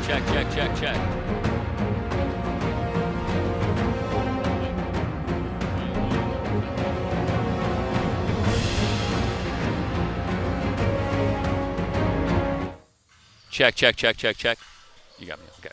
check, check, check, check. Check, check, check, check, check. You got me. Okay.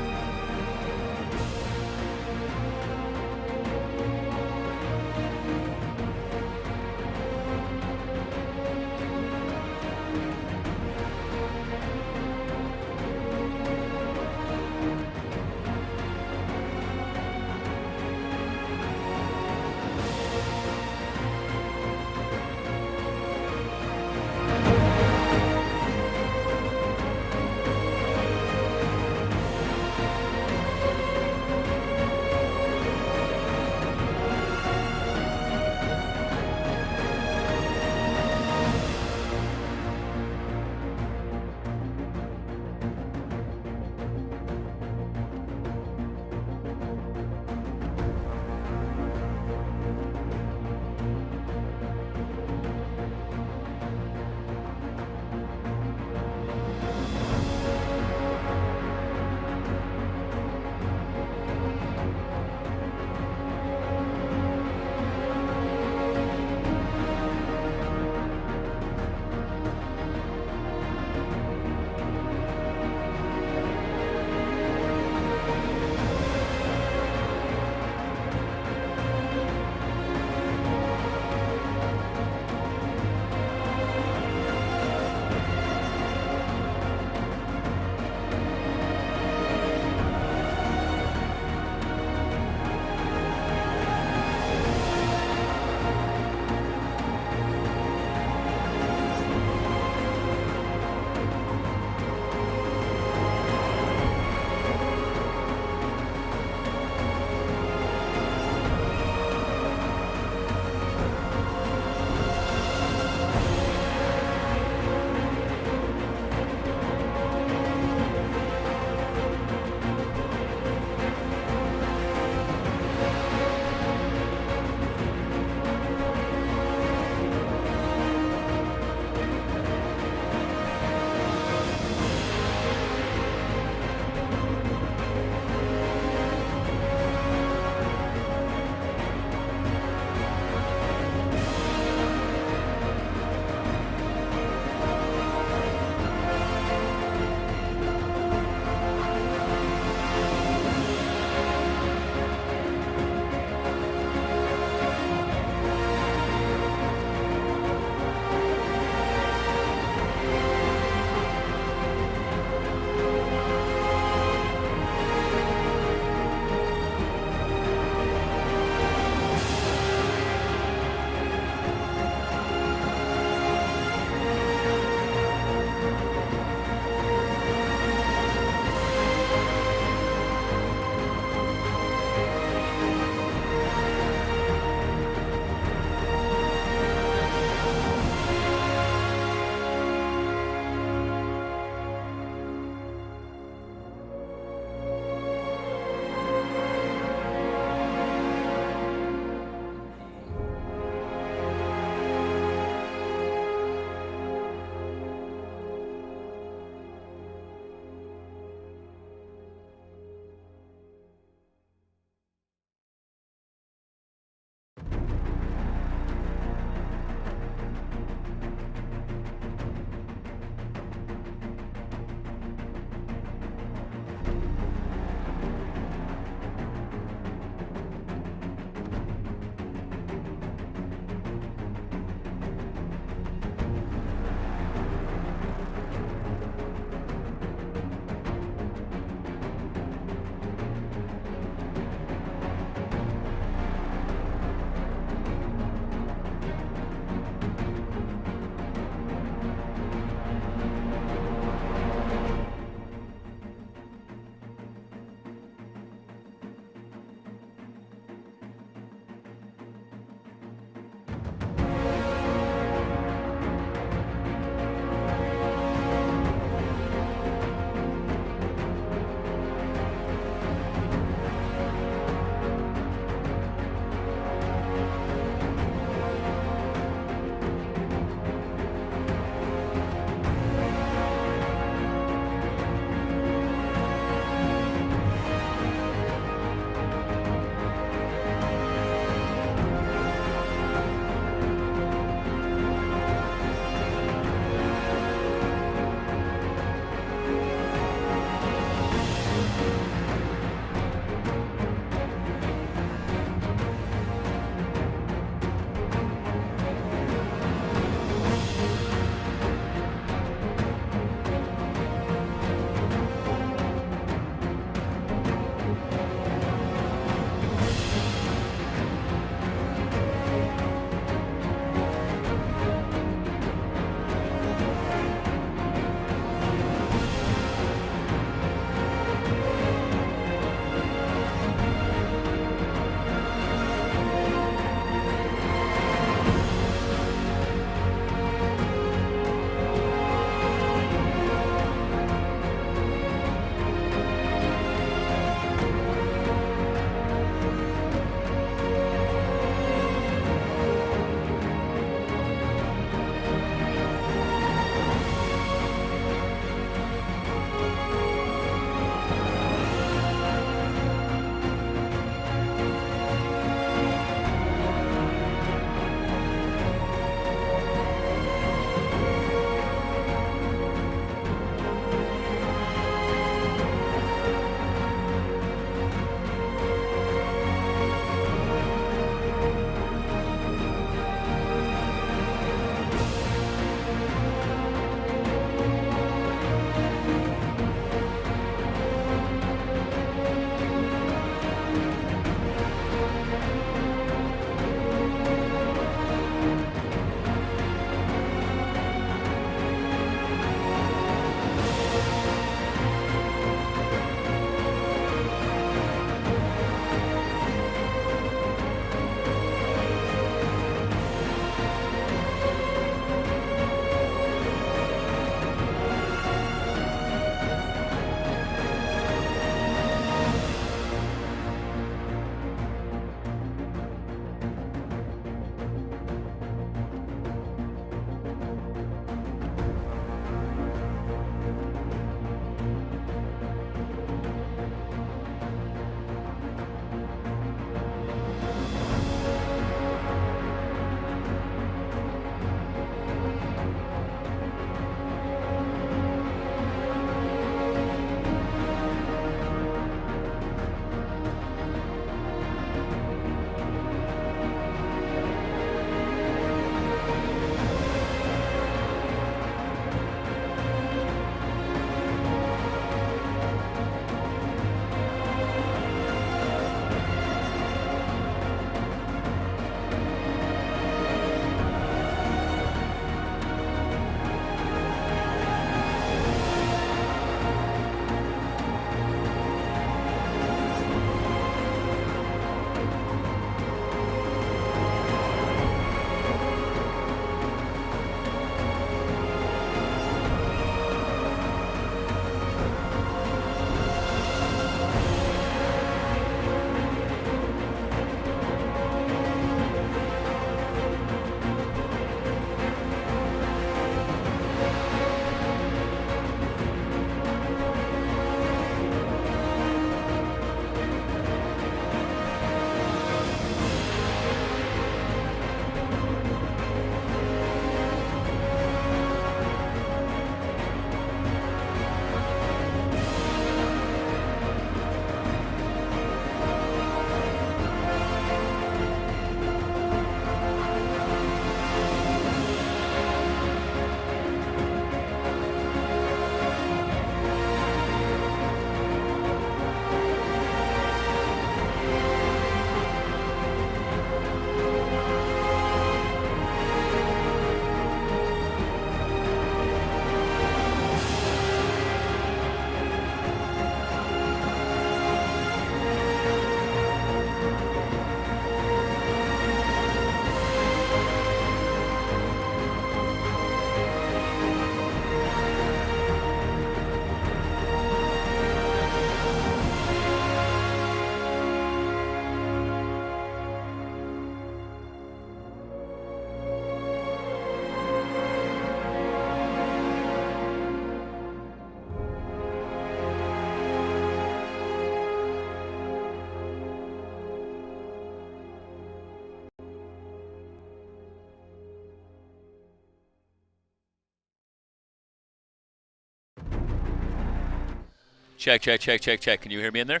Check, check, check, check, check. Can you hear me in there?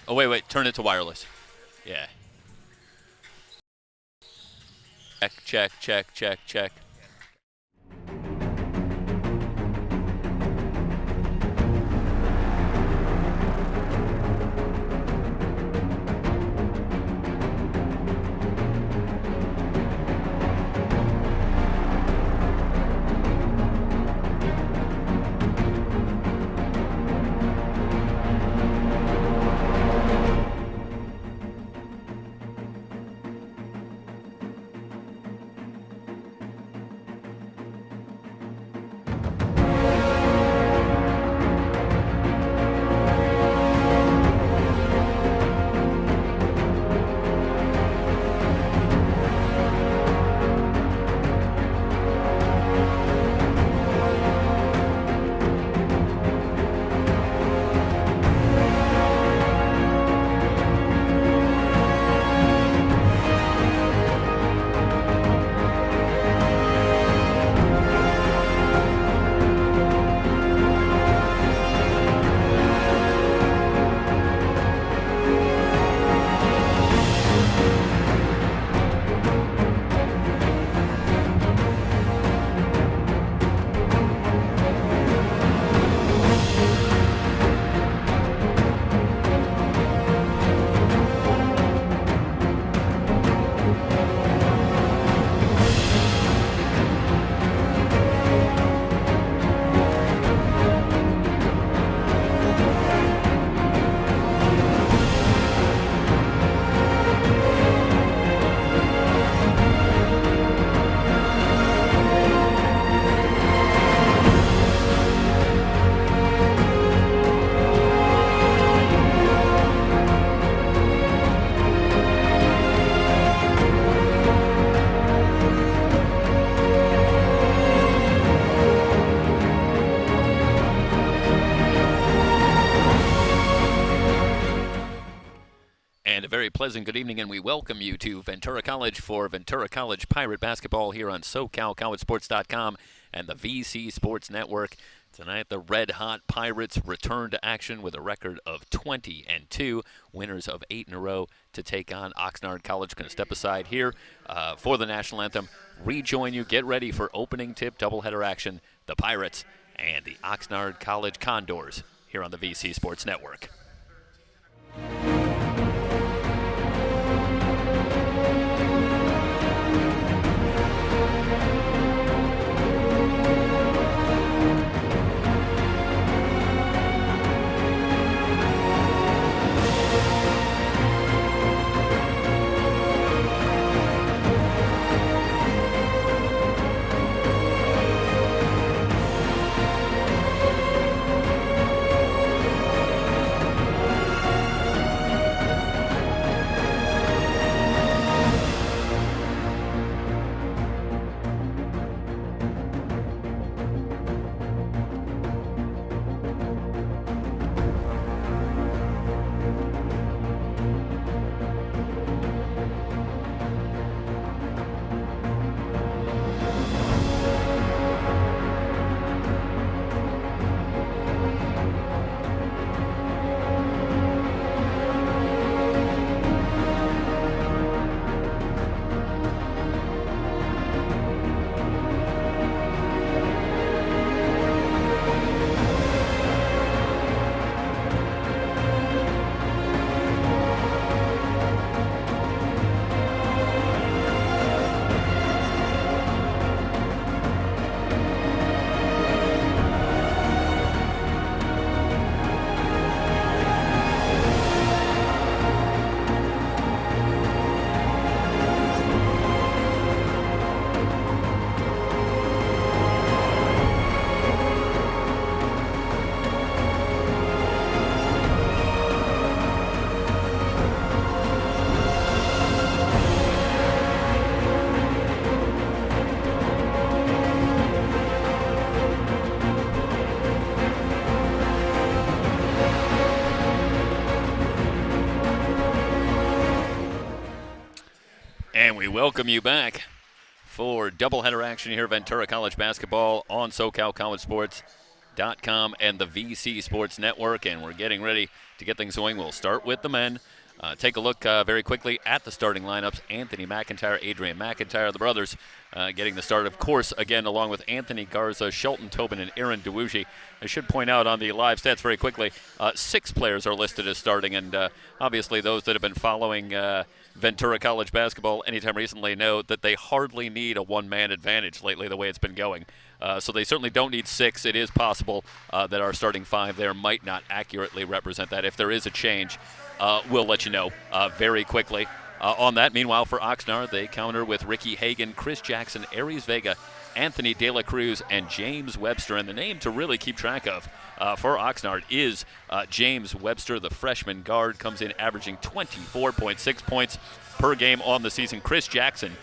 Oh, wait. Turn it to wireless. Yeah. Check, check, check, check, check. Pleasant good evening, and we welcome you to Ventura College for Ventura College Pirate Basketball here on SoCalCollegeSports.com and the VC Sports Network. Tonight, the red-hot Pirates return to action with a record of 20-2, winners of 8 in a row to take on Oxnard College. Going to step aside here for the national anthem. Rejoin you. Get ready for opening tip doubleheader action. The Pirates and the Oxnard College Condors here on the VC Sports Network. And we welcome you back for doubleheader action here, Ventura College basketball on SoCalCollegeSports.com and the VC Sports Network, and we're getting ready to get things going. We'll start with the men. Take a look very quickly at the starting lineups. Anthony McIntyre, Adrian McIntyre, the brothers getting the start, of course, again, along with Anthony Garza, Shelton Tobin, and Aaron DeWuji. I should point out on the live stats very quickly, 6 players are listed as starting, and obviously those that have been following Ventura College basketball anytime recently know that they hardly need a one-man advantage lately the way it's been going. So they certainly don't need 6. It is possible that our starting 5 there might not accurately represent that. If there is a change, we'll let you know very quickly on that. Meanwhile, for Oxnard, they counter with Ricky Hagan, Chris Jackson, Aries Vega, Anthony De La Cruz, and James Webster. And the name to really keep track of for Oxnard is James Webster, the freshman guard, comes in averaging 24.6 points per game on the season. Chris Jackson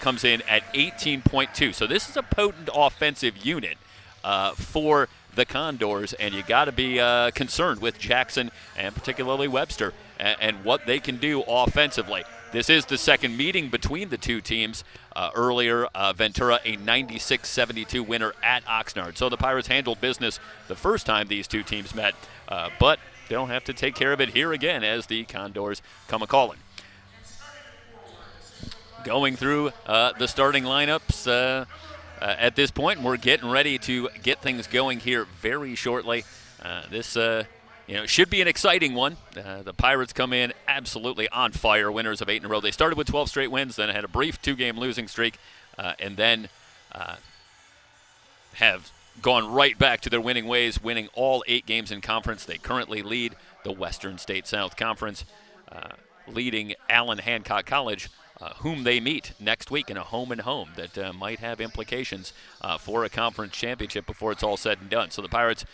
comes in at 18.2. So this is a potent offensive unit for the Condors, and you got to be concerned with Jackson and particularly Webster and what they can do offensively. This is the second meeting between the two teams. Earlier, Ventura a 96-72 winner at Oxnard. So the Pirates handled business the first time these two teams met, but they'll have to take care of it here again as the Condors come a-calling. Going through the starting lineups at this point, we're getting ready to get things going here very shortly. This should be an exciting one. The Pirates come in absolutely on fire, winners of 8 in a row. They started with 12 straight wins, then had a brief 2-game losing streak, and then have gone right back to their winning ways, winning all 8 games in conference. They currently lead the Western State South Conference, leading Allen Hancock College, whom they meet next week in a home-and-home that might have implications for a conference championship before it's all said and done. So the Pirates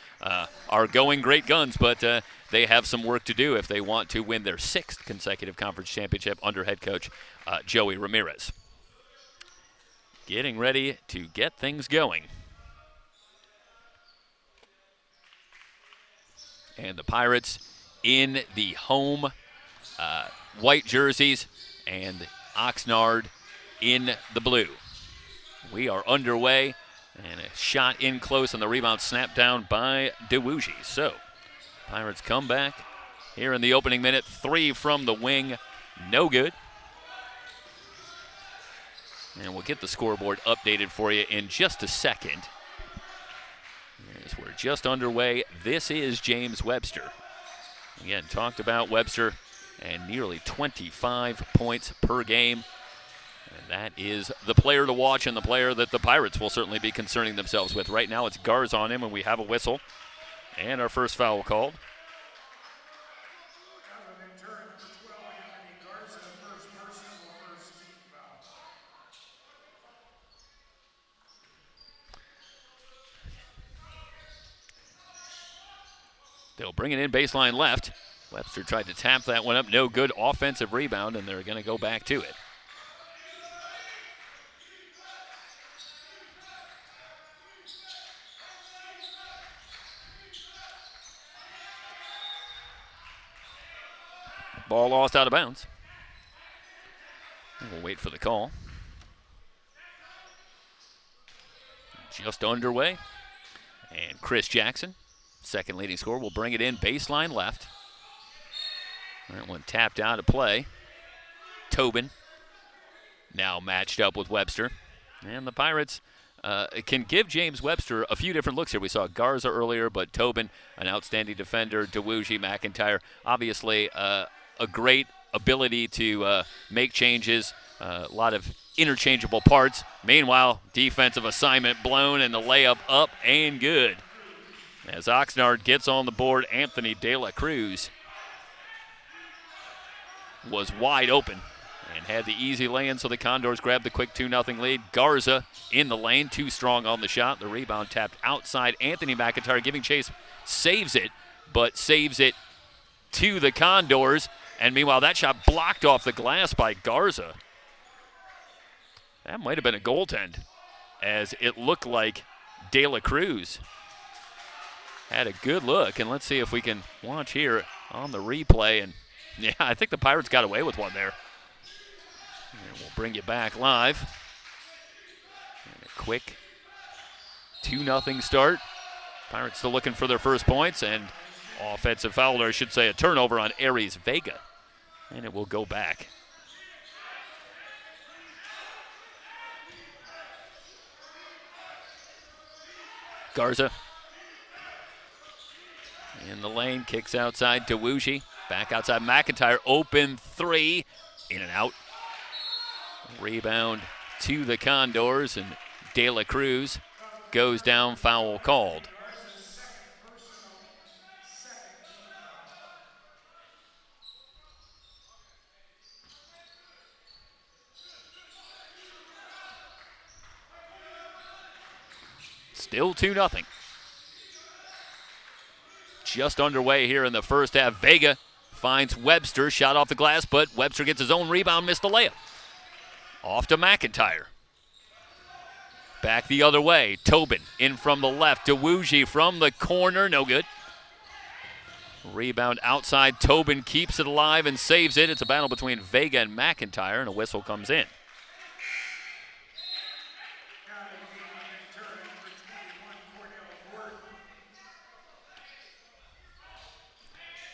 are going great guns, but they have some work to do if they want to win their 6th consecutive conference championship under head coach Joey Ramirez. Getting ready to get things going. And the Pirates in the home white jerseys, and Oxnard in the blue. We are underway, and a shot in close, and the rebound snapped down by DeWuji. So, Pirates come back here in the opening minute. 3 from the wing, no good. And we'll get the scoreboard updated for you in just a second. As we're just underway, this is James Webster. Again, talked about Webster and nearly 25 points per game. And that is the player to watch and the player that the Pirates will certainly be concerning themselves with. Right now it's Garza on him, and we have a whistle. And our first foul called. They'll bring it in baseline left. Webster tried to tap that one up. No good. Offensive rebound, and they're going to go back to it. Ball lost out of bounds. We'll wait for the call. Just underway. And Chris Jackson, second leading scorer, will bring it in baseline left. That one tapped out of play. Tobin now matched up with Webster. And the Pirates can give James Webster a few different looks here. We saw Garza earlier, but Tobin, an outstanding defender. DeWuji, McIntyre, obviously a great ability to make changes. A lot of interchangeable parts. Meanwhile, defensive assignment blown and the layup up and good. As Oxnard gets on the board, Anthony De La Cruz was wide open and had the easy lay-in, so the Condors grabbed the quick 2-0 lead. Garza in the lane, too strong on the shot. The rebound tapped outside. Anthony McIntyre giving chase, saves it, but saves it to the Condors. And meanwhile, that shot blocked off the glass by Garza. That might have been a goaltend, as it looked like De La Cruz had a good look. And let's see if we can watch here on the replay. And yeah, I think the Pirates got away with one there. And we'll bring you back live. quick 2-0 start. Pirates still looking for their first points, and offensive foul, or I should say a turnover on Aries Vega. And it will go back. Garza in the lane, kicks outside to Wuji. Back outside McIntyre, open three, in and out. Rebound to the Condors, and De La Cruz goes down, foul called. Still 2-0. Just underway here in the first half. Vega finds Webster, shot off the glass, but Webster gets his own rebound, missed the layup. Off to McIntyre. Back the other way. Tobin in from the left. DeWuji from the corner, no good. Rebound outside. Tobin keeps it alive and saves it. It's a battle between Vega and McIntyre, and a whistle comes in.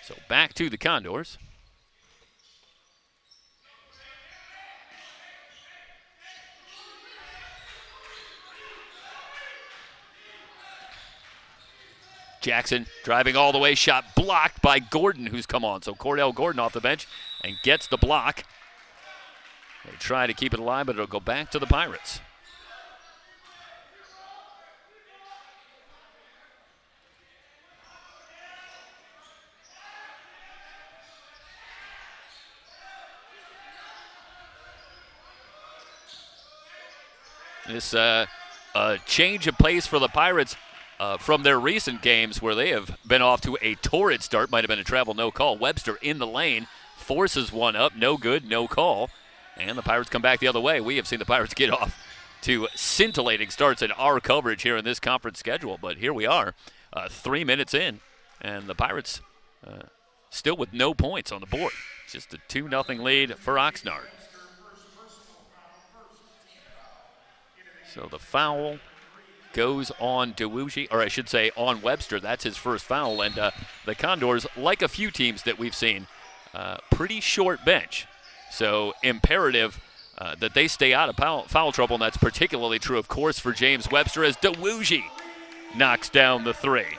So back to the Condors. Jackson driving all the way, shot blocked by Gordon, who's come on. So Cordell Gordon off the bench and gets the block. They try to keep it alive, but it'll go back to the Pirates. This a change of pace for the Pirates from their recent games where they have been off to a torrid start. Might have been a travel no call. Webster in the lane, forces one up, no good, no call. And the Pirates come back the other way. We have seen the Pirates get off to scintillating starts in our coverage here in this conference schedule. But here we are, 3 minutes in, and the Pirates still with no points on the board. It's just a 2-0 lead for Oxnard. So the foul goes on DeWuji, or I should say on Webster. That's his first foul. And the Condors, like a few teams that we've seen, pretty short bench. So imperative that they stay out of foul trouble, and that's particularly true, of course, for James Webster as DeWuji knocks down the three.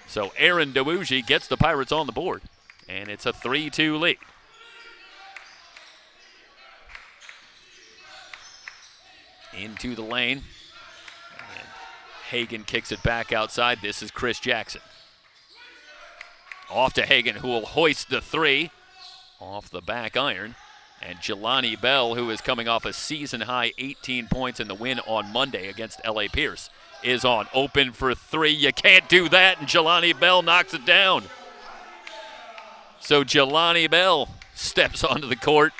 So Aaron DeWuji gets the Pirates on the board, and it's a 3-2 lead. Into the lane. And Hagan kicks it back outside. This is Chris Jackson. Off to Hagan, who will hoist the three off the back iron. And Jelani Bell, who is coming off a season-high 18 points in the win on Monday against L.A. Pierce, is on. Open for three. You can't do that, and Jelani Bell knocks it down. So Jelani Bell steps onto the court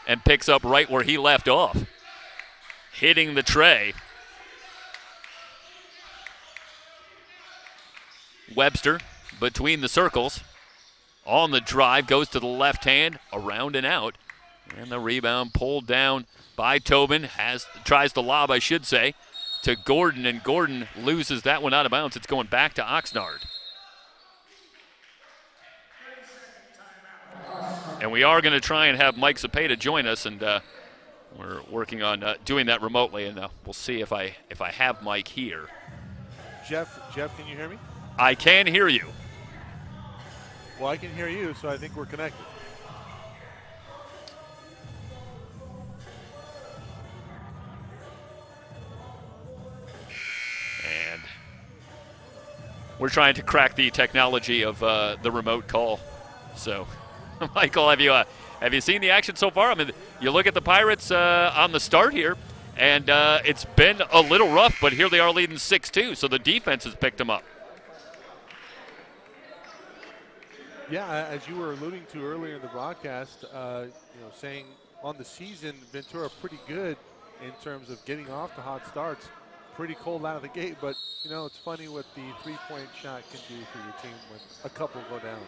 and picks up right where he left off, hitting the tray. Webster between the circles. On the drive, goes to the left hand, around and out. And the rebound pulled down by Tobin. Tries to lob, I should say, to Gordon, and Gordon loses that one out of bounds. It's going back to Oxnard. And we are going to try and have Mike Cepeda join us, and we're working on doing that remotely, and we'll see if I have Mike here. Jeff, can you hear me? I can hear you. Well, I can hear you, so I think we're connected. And we're trying to crack the technology of the remote call. So, Michael, have you seen the action so far? I mean, you look at the Pirates on the start here, and it's been a little rough, but here they are leading 6-2, so the defense has picked them up. Yeah, as you were alluding to earlier in the broadcast, saying on the season, Ventura pretty good in terms of getting off to hot starts. Pretty cold out of the gate, but, it's funny what the three-point shot can do for your team when a couple go down.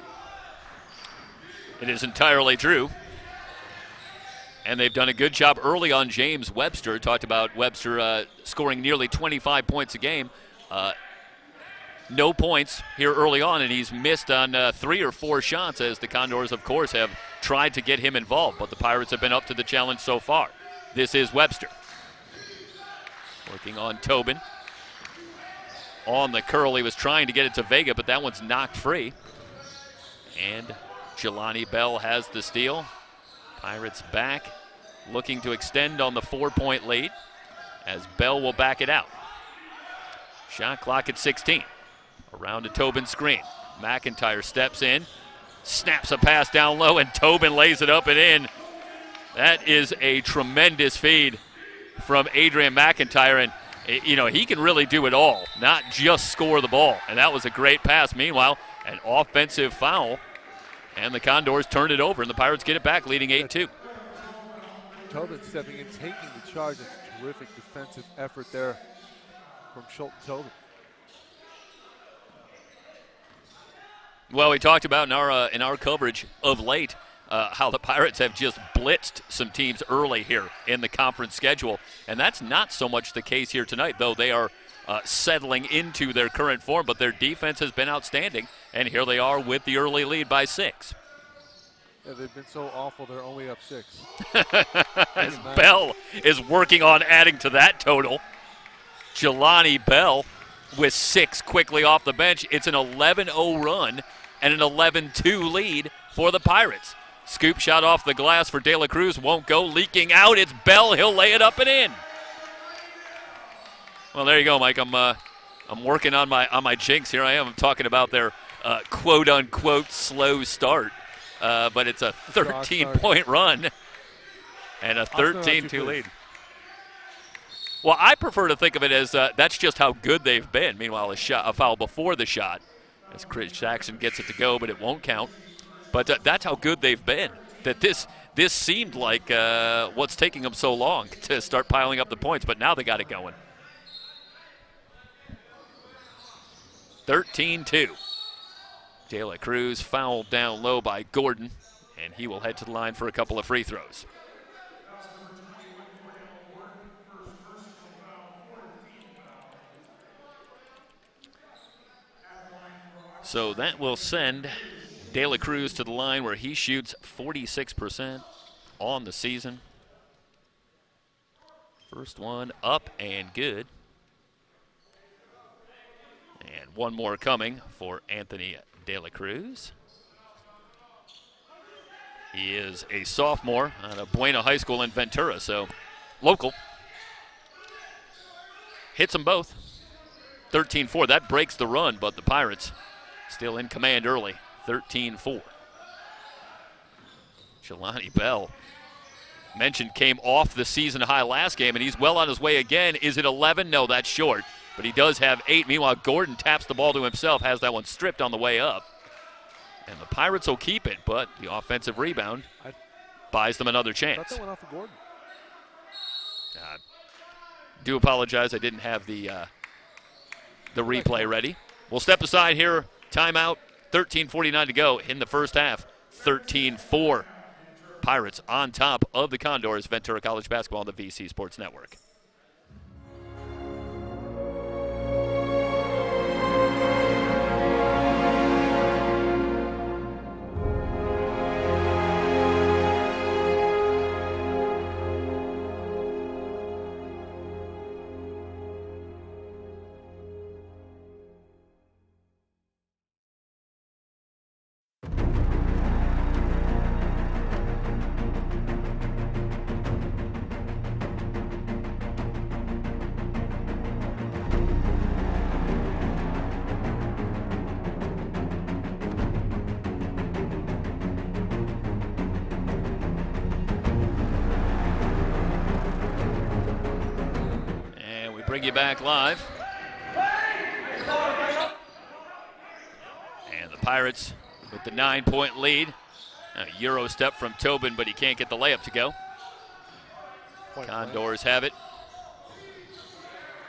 It is entirely true. And they've done a good job early on James Webster. Talked about Webster scoring nearly 25 points a game. No points here early on, and he's missed on 3 or 4 shots as the Condors, of course, have tried to get him involved. But the Pirates have been up to the challenge so far. This is Webster. Working on Tobin. On the curl, he was trying to get it to Vega, but that one's knocked free. And Jelani Bell has the steal. Pirates back, looking to extend on the 4-point lead as Bell will back it out. Shot clock at 16. Around to Tobin's screen. McIntyre steps in, snaps a pass down low, and Tobin lays it up and in. That is a tremendous feed from Adrian McIntyre, and he can really do it all, not just score the ball. And that was a great pass. Meanwhile, an offensive foul, and the Condors turned it over, and the Pirates get it back, leading 8-2. Tobin stepping in, taking the charge. It's a terrific defensive effort there from Schultz Tobin. Well, we talked about in our coverage of late how the Pirates have just blitzed some teams early here in the conference schedule, and that's not so much the case here tonight, though they are settling into their current form, but their defense has been outstanding, and here they are with the early lead by 6. Yeah, they've been so awful, they're only up 6. As Bell is working on adding to that total. Jelani Bell with 6 quickly off the bench. It's an 11-0 run and an 11-2 lead for the Pirates. Scoop shot off the glass for De La Cruz, won't go, leaking out. It's Bell, he'll lay it up and in. Well, there you go, Mike. I'm working on my jinx. Here I am. I'm talking about their quote-unquote slow start, but it's a 13-point run and a 13-2 lead. Well, I prefer to think of it as that's just how good they've been. Meanwhile, a foul before the shot as Chris Jackson gets it to go, but it won't count. But that's how good they've been. That this seemed like what's taking them so long to start piling up the points, but now they got it going. 13-2. De La Cruz fouled down low by Gordon, and he will head to the line for a couple of free throws. So that will send De La Cruz to the line where he shoots 46% on the season. First one up and good. And one more coming for Anthony De La Cruz. He is a sophomore out of Buena High School in Ventura, so local. Hits them both. 13-4. That breaks the run, but the Pirates still in command early. 13-4. Jelani Bell, mentioned, came off the season high last game, and he's well on his way again. Is it 11? No, that's short. But he does have 8. Meanwhile, Gordon taps the ball to himself, has that one stripped on the way up. And the Pirates will keep it, but the offensive rebound buys them another chance. I thought that went off of Gordon. Do apologize, I didn't have the replay ready. We'll step aside here. Timeout. 13:49 to go in the first half. 13-4. Pirates on top of the Condors. Ventura College basketball on the VC Sports Network. Bring you back live. And the Pirates with the 9-point lead. A Euro step from Tobin, but he can't get the layup to go. Condors have it.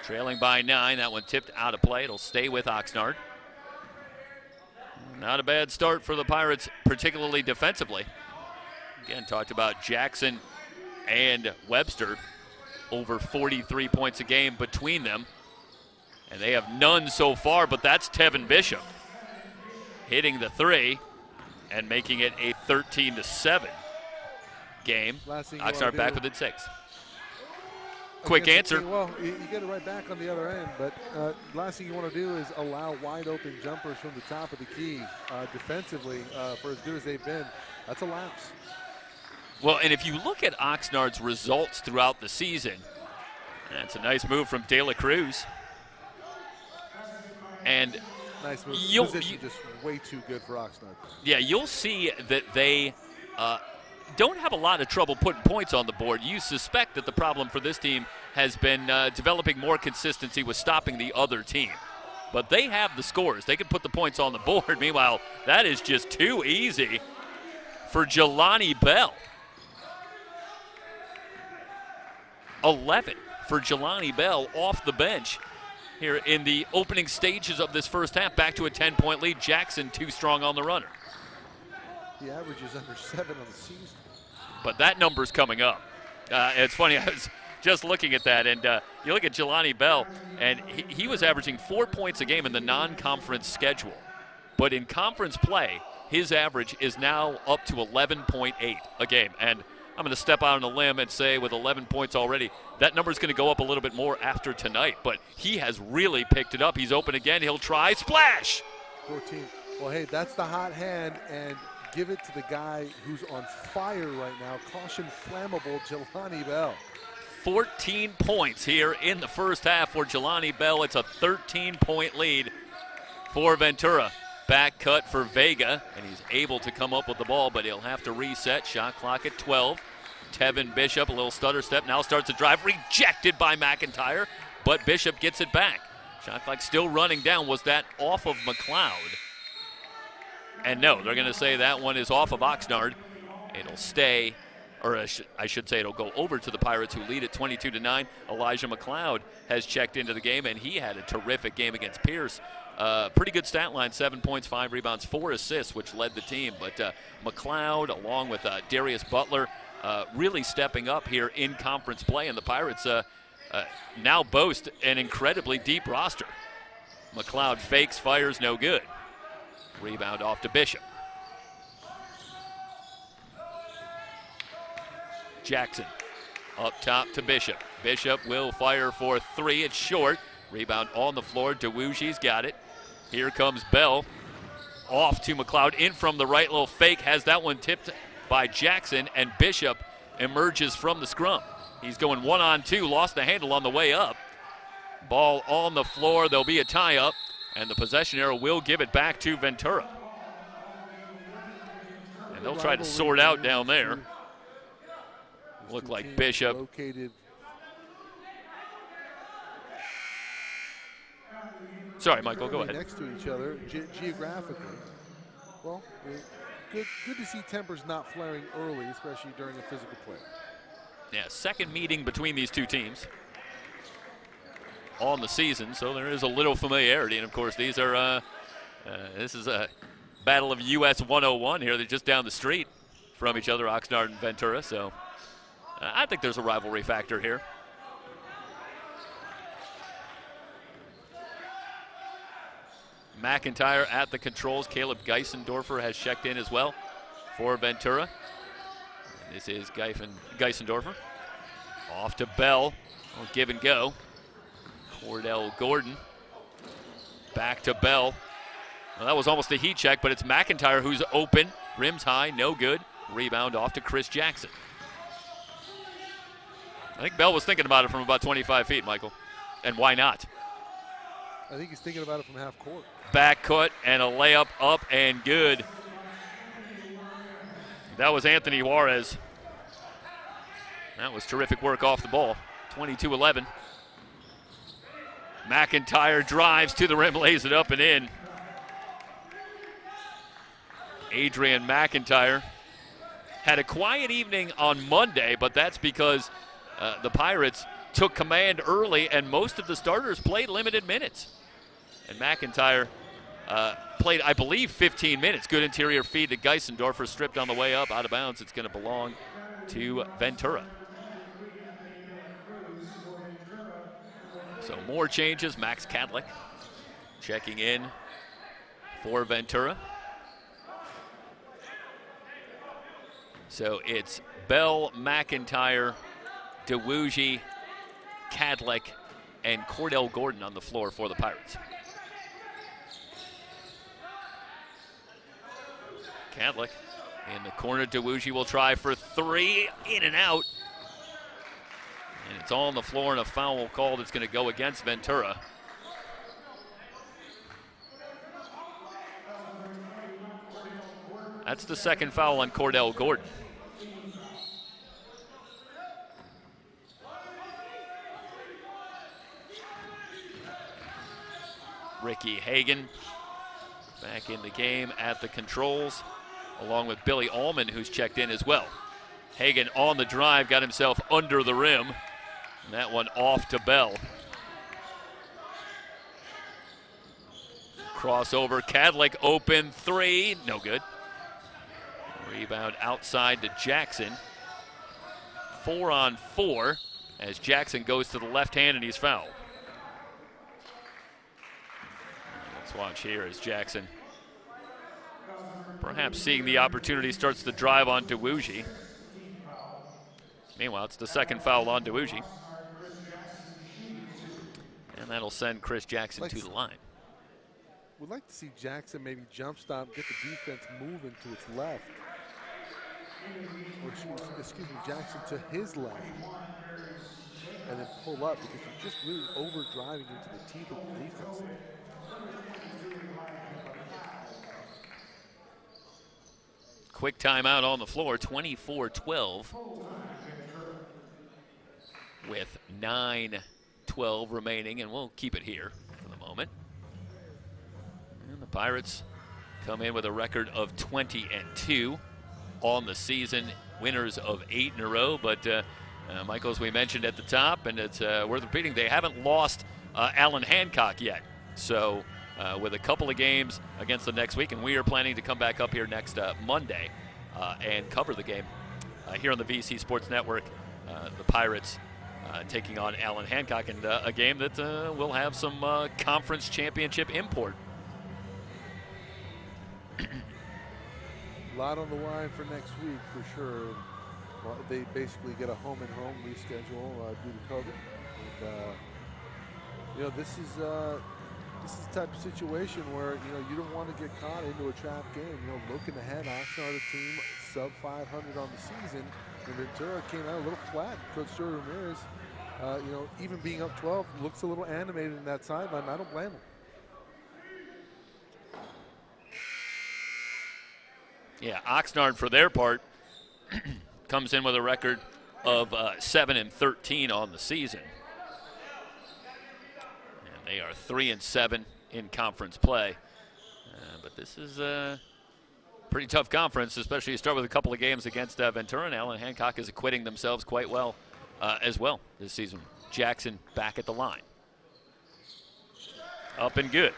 Trailing by 9. That one tipped out of play. It'll stay with Oxnard. Not a bad start for the Pirates, particularly defensively. Again, talked about Jackson and Webster, over 43 points a game between them. And they have none so far, but that's Tevin Bishop hitting the three and making it a 13-7 game. Oxnard back within 6. Quick answer. Well, you get it right back on the other end, but last thing you want to do is allow wide open jumpers from the top of the key defensively for as good as they've been. That's a lapse. Well, and if you look at Oxnard's results throughout the season, that's a nice move from De La Cruz. And nice move. Position just way too good for Oxnard. Yeah, you'll see that they don't have a lot of trouble putting points on the board. You suspect that the problem for this team has been developing more consistency with stopping the other team. But they have the scores. They can put the points on the board. Meanwhile, that is just too easy for Jelani Bell. 11 for Jelani Bell off the bench here in the opening stages of this first half. Back to a 10-point lead. Jackson too strong on the runner. The average is under 7 on the season. But that number's coming up. It's funny, I was just looking at that, and you look at Jelani Bell, and he was averaging 4 points a game in the non-conference schedule. But in conference play, his average is now up to 11.8 a game. And I'm going to step out on a limb and say with 11 points already, that number's going to go up a little bit more after tonight. But he has really picked it up. He's open again. He'll try. Splash! 14. Well, hey, that's the hot hand, and give it to the guy who's on fire right now. Caution flammable, Jelani Bell. 14 points here in the first half for Jelani Bell. It's a 13-point lead for Ventura. Back cut for Vega, and he's able to come up with the ball, but he'll have to reset. Shot clock at 12. Tevin Bishop, a little stutter step, now starts a drive. Rejected by McIntyre, but Bishop gets it back. Shot clock still running down. Was that off of McLeod? And no, they're going to say that one is off of Oxnard. It'll stay, or I should say it'll go over to the Pirates, who lead at 22-9. Elijah McLeod has checked into the game, and he had a terrific game against Pierce. Pretty good stat line, 7 points, 5 rebounds, 4 assists, which led the team. But McLeod, along with Darius Butler, really stepping up here in conference play. And the Pirates now boast an incredibly deep roster. McLeod fakes, fires, no good. Rebound off to Bishop. Jackson up top to Bishop. Bishop will fire for 3. It's short. Rebound on the floor. DeWuji's got it. Here comes Bell. Off to McLeod. In from the right. Little fake. Has that one tipped by Jackson. And Bishop emerges from the scrum. He's going 1-on-2. Lost the handle on the way up. Ball on the floor. There'll be a tie-up. And the possession arrow will give it back to Ventura. And they'll try to sort out down there. Look like Bishop. Located. Sorry, Michael, go ahead. Next to each other geographically. Well, good to see tempers not flaring early, especially during a physical play. Yeah, second meeting between these two teams on the season, so there is a little familiarity. And of course, these are this is a battle of US 101 here. They're just down the street from each other, Oxnard and Ventura. So I think there's a rivalry factor here. McIntyre at the controls. Caleb Geisendorfer has checked in as well for Ventura. And this is Geisendorfer. Off to Bell. Oh, give and go. Cordell Gordon. Back to Bell. Well, that was almost a heat check, but it's McIntyre who's open. Rims high, no good. Rebound off to Chris Jackson. I think Bell was thinking about it from about 25 feet, Michael. And why not? I think he's thinking about it from half court. Back cut and a layup up and good. That was Anthony Juarez. That was terrific work off the ball. 22-11. McIntyre drives to the rim, lays it up and in. Adrian McIntyre had a quiet evening on Monday, but that's because the Pirates took command early and most of the starters played limited minutes. And McIntyre played, I believe, 15 minutes. Good interior feed to Geisendorfer, stripped on the way up, out of bounds. It's going to belong to Ventura. So more changes. Max Kadlik checking in for Ventura. So it's Bell, McIntyre, DeWuji, Kadlik, and Cordell Gordon on the floor for the Pirates. Kadlik in the corner. DeWuji will try for three. In and out. And it's all on the floor, and a foul call that's going to go against Ventura. That's the second foul on Cordell Gordon. Ricky Hagan back in the game at the controls, along with Billy Allman, who's checked in as well. Hagan on the drive, got himself under the rim. And that one off to Bell. Crossover, Kadlik open three, no good. Rebound outside to Jackson. 4-on-4 as Jackson goes to the left hand and he's fouled. Let's watch here as Jackson, perhaps seeing the opportunity, starts to drive on DeWuji. Meanwhile, it's the second foul on DeWuji. And that'll send Chris Jackson to the line. We'd like to see Jackson maybe jump stop, get the defense moving to its left. Or excuse me, Jackson to his left. And then pull up, because you're just really over driving into the teeth of the defense. Quick timeout on the floor, 24-12. With 9:12 remaining, and we'll keep it here for the moment. And the Pirates come in with a record of 20-2 on the season, winners of 8 in a row. But Michael, as we mentioned at the top, and it's worth repeating, they haven't lost Alan Hancock yet. So with a couple of games against the next week, and we are planning to come back up here next Monday and cover the game here on the VC Sports Network. The Pirates taking on Alan Hancock, and a game that will have some conference championship import. A lot on the line for next week for sure. Well, they basically get a home-and-home reschedule due to COVID. And, you know, this is the type of situation where, you know, you don't want to get caught into a trap game. You know, looking ahead, Oxnard, a team sub 500 on the season, and Ventura came out a little flat. Coach Joey Ramirez, you know, even being up 12, looks a little animated in that sideline. I don't blame him. Yeah, Oxnard, for their part, comes in with a record of 7-13 on the season. And they are 3-7 in conference play. But this is a pretty tough conference, especially you start with a couple of games against Ventura, and Alan Hancock is acquitting themselves quite well as well this season. Jackson back at the line. Up and good.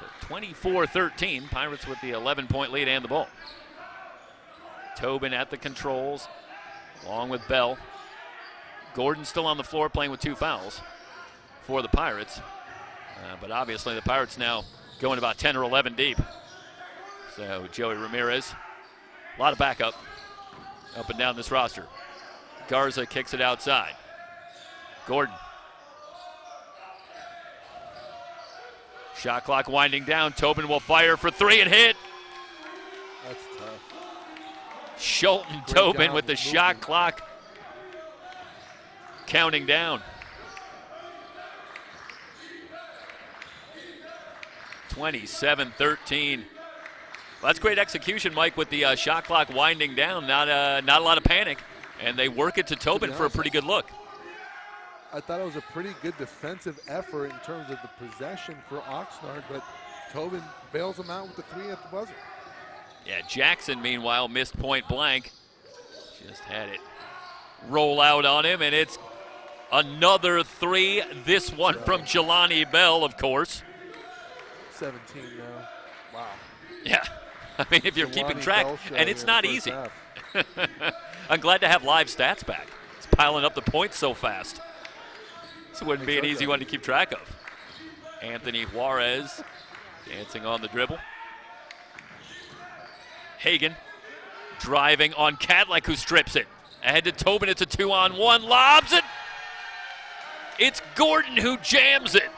So 24-13, Pirates with the 11-point lead and the ball. Tobin at the controls, along with Bell. Gordon still on the floor playing with 2 fouls for the Pirates. But obviously the Pirates now going about 10 or 11 deep. So Joey Ramirez, a lot of backup up and down this roster. Garza kicks it outside. Gordon. Shot clock winding down. Tobin will fire for 3 and hit. That's tough. Schulten Tobin with the shot clock counting down. 27-13. Well, that's great execution, Mike, with the shot clock winding down. Not a lot of panic, and they work it to Tobin for a pretty good look. I thought it was a pretty good defensive effort in terms of the possession for Oxnard, but Tobin bails them out with the 3 at the buzzer. Yeah, Jackson, meanwhile, missed point blank. Just had it roll out on him, and it's another 3. This one from Jelani Bell, of course. 17 now. Wow. Yeah. I mean, if you're keeping track, and it's not easy. I'm glad to have live stats back. It's piling up the points so fast. This wouldn't be an easy one to keep track of. Anthony Juarez dancing on the dribble. Hagen driving on Cadlick, who strips it. Ahead to Tobin, it's a 2-on-1, lobs it. It's Gordon who jams it.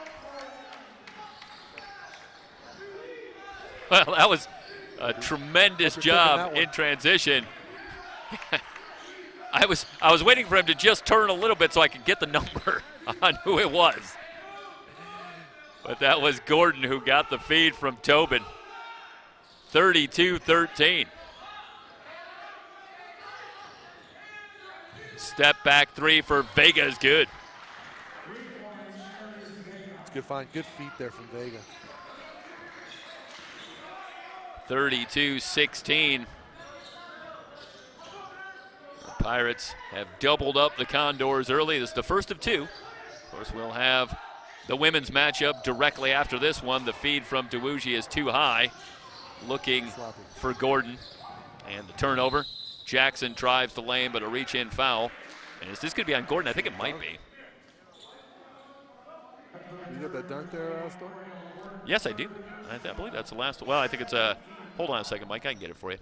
Well, that was a tremendous job in transition. I was waiting for him to just turn a little bit so I could get the number on who it was. But that was Gordon who got the feed from Tobin. 32-13. Step back three for Vega is good. It's good find. Good feet there from Vega. 32-16. The Pirates have doubled up the Condors early. This is the first of two. Of course, we'll have the women's matchup directly after this one. The feed from Dewuji is too high. Looking for Gordon. And the turnover. Jackson drives the lane, but a reach-in foul. And is this going to be on Gordon? I think it might be. You got that dunk there, Astor? Yes, I do. I believe that's the last. Well, I think it's a. Hold on a second, Mike. I can get it for you.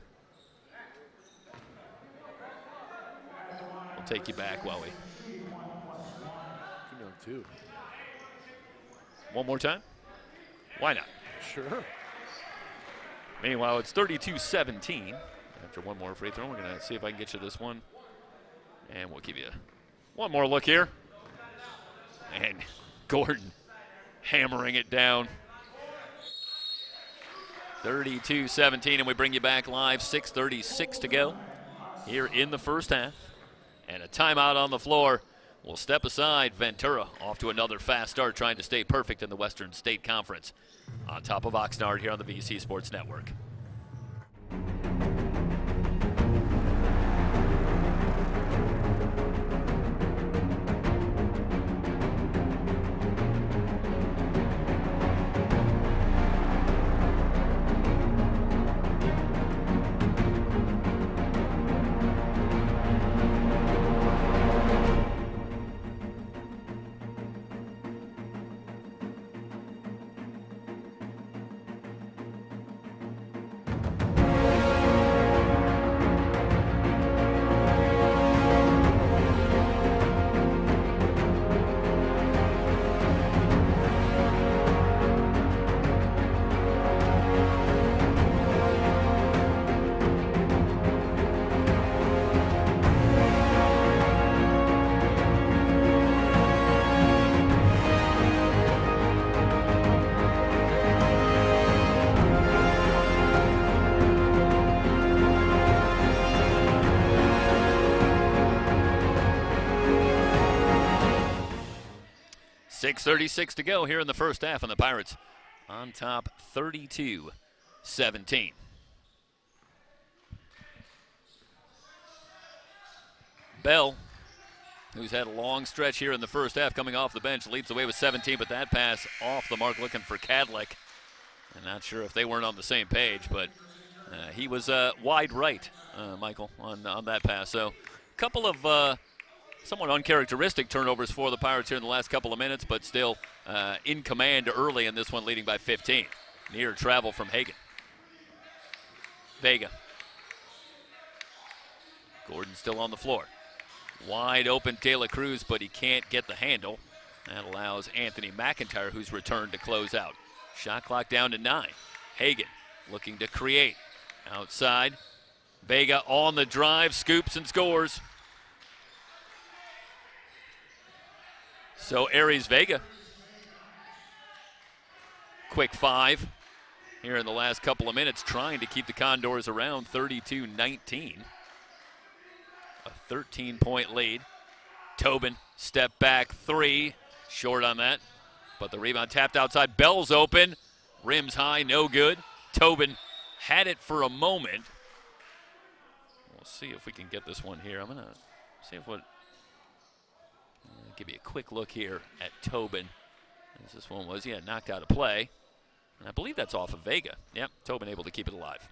We'll take you back while we. Give me on two. One more time? Why not? Sure. Meanwhile, it's 32-17. After one more free throw, we're going to see if I can get you this one. And we'll give you one more look here. And Gordon hammering it down. 32-17, and we bring you back live. 6:36 to go here in the first half. And a timeout on the floor. We'll step aside. Ventura off to another fast start, trying to stay perfect in the Western State Conference. On top of Oxnard here on the VC Sports Network. .36 to go here in the first half, and the Pirates on top 32-17. Bell, who's had a long stretch here in the first half, coming off the bench, leads the way with 17, but that pass off the mark, looking for Cadlick. I'm not sure if they weren't on the same page, but he was wide right, Michael, on that pass. So a couple of somewhat uncharacteristic turnovers for the Pirates here in the last couple of minutes, but still in command early in this one, leading by 15. Near travel from Hagen. Vega. Gordon still on the floor. Wide open De La Cruz, but he can't get the handle. That allows Anthony McIntyre, who's returned, to close out. Shot clock down to 9. Hagen looking to create. Outside. Vega on the drive, scoops and scores. So Aries Vega, quick 5 here in the last couple of minutes, trying to keep the Condors around 32-19. A 13-point lead. Tobin, step back 3, short on that, but the rebound tapped outside. Bell's open, rims high, no good. Tobin had it for a moment. We'll see if we can get this one here. I'm going to see if what. Give you a quick look here at Tobin. As this one was, knocked out of play. And I believe that's off of Vega. Yep, Tobin able to keep it alive.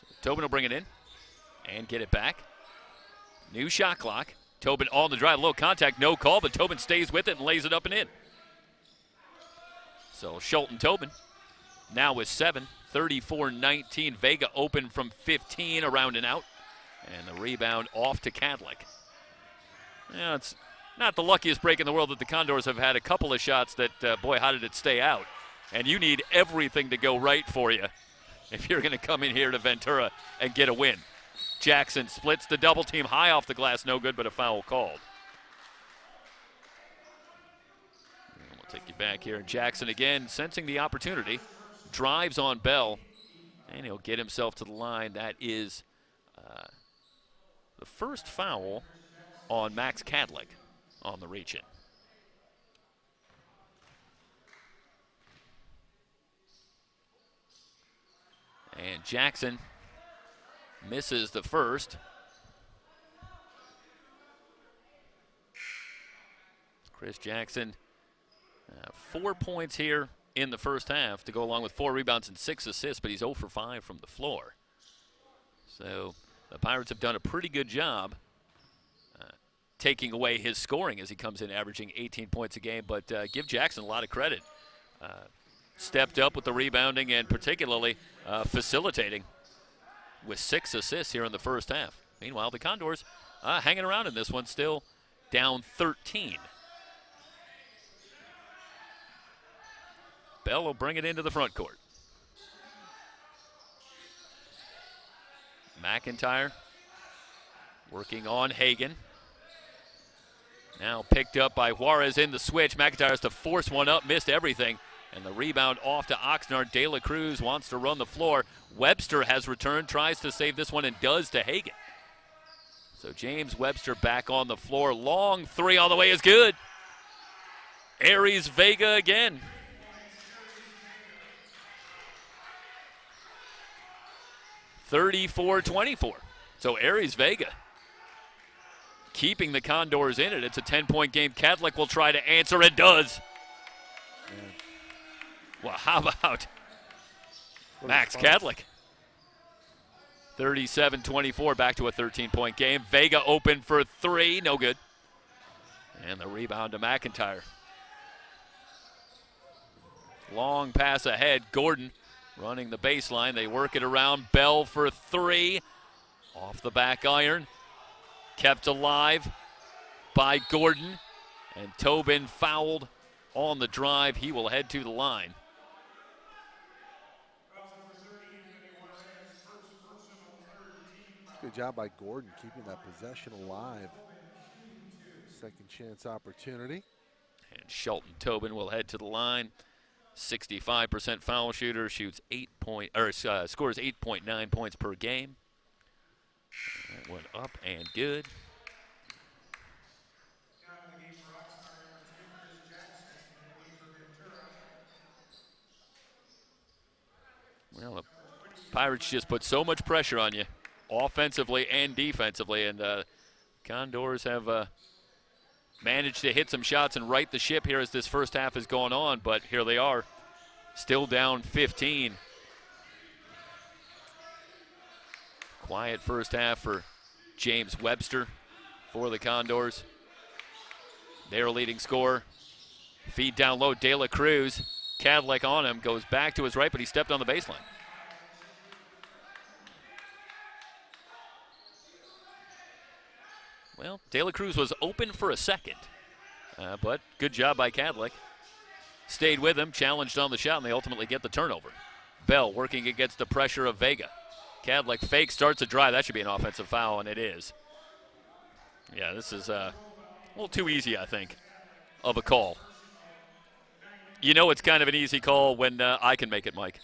So Tobin will bring it in and get it back. New shot clock. Tobin on the drive, low contact, no call, but Tobin stays with it and lays it up and in. So Schulten Tobin now with 7, 34-19. Vega open from 15, around and out. And the rebound off to Kadlik. Yeah, it's not the luckiest break in the world that the Condors have had a couple of shots that, boy, how did it stay out? And you need everything to go right for you if you're going to come in here to Ventura and get a win. Jackson splits the double team high off the glass, no good, but a foul called. And we'll take you back here. Jackson again sensing the opportunity, drives on Bell, and he'll get himself to the line. That is the first foul on Max Kadlik on the reach-in. And Jackson misses the first. Chris Jackson, 4 points here in the first half to go along with 4 rebounds and 6 assists, but he's 0 for 5 from the floor. So the Pirates have done a pretty good job taking away his scoring as he comes in averaging 18 points a game, but give Jackson a lot of credit. Stepped up with the rebounding and particularly facilitating with 6 assists here in the first half. Meanwhile, the Condors hanging around in this one, still down 13. Bell will bring it into the front court. McIntyre working on Hagan. Now picked up by Juarez in the switch. McIntyre has to force one up, missed everything. And the rebound off to Oxnard. De La Cruz wants to run the floor. Webster has returned, tries to save this one, and does to Hagan. So James Webster back on the floor. Long three all the way is good. Aries Vega again. (34-24). So Aries Vega keeping the Condors in it. It's a 10-point game. Kadlik will try to answer, and does. Man. Well, how about Max Kadlik? 37-24, back to a 13-point game. Vega open for 3, no good. And the rebound to McIntyre. Long pass ahead, Gordon running the baseline. They work it around. Bell for 3, off the back iron. Kept alive by Gordon, and Tobin fouled on the drive. He will head to the line. Good job by Gordon keeping that possession alive. Second chance opportunity. And Schulten Tobin will head to the line. 65% foul shooter, scores 8.9 points per game. That went up and good. Well, the Pirates just put so much pressure on you, offensively and defensively, and Condors have managed to hit some shots and right the ship here as this first half has gone on, but here they are, still down 15. Quiet first half for James Webster for the Condors. Their leading scorer. Feed down low, De La Cruz. Kadlik on him, goes back to his right, but he stepped on the baseline. Well, De La Cruz was open for a second, but good job by Kadlik. Stayed with him, challenged on the shot, and they ultimately get the turnover. Bell working against the pressure of Vega. Kadlik fake, starts a drive. That should be an offensive foul, and it is. Yeah, this is a little too easy, I think, of a call. You know it's kind of an easy call when I can make it, Mike.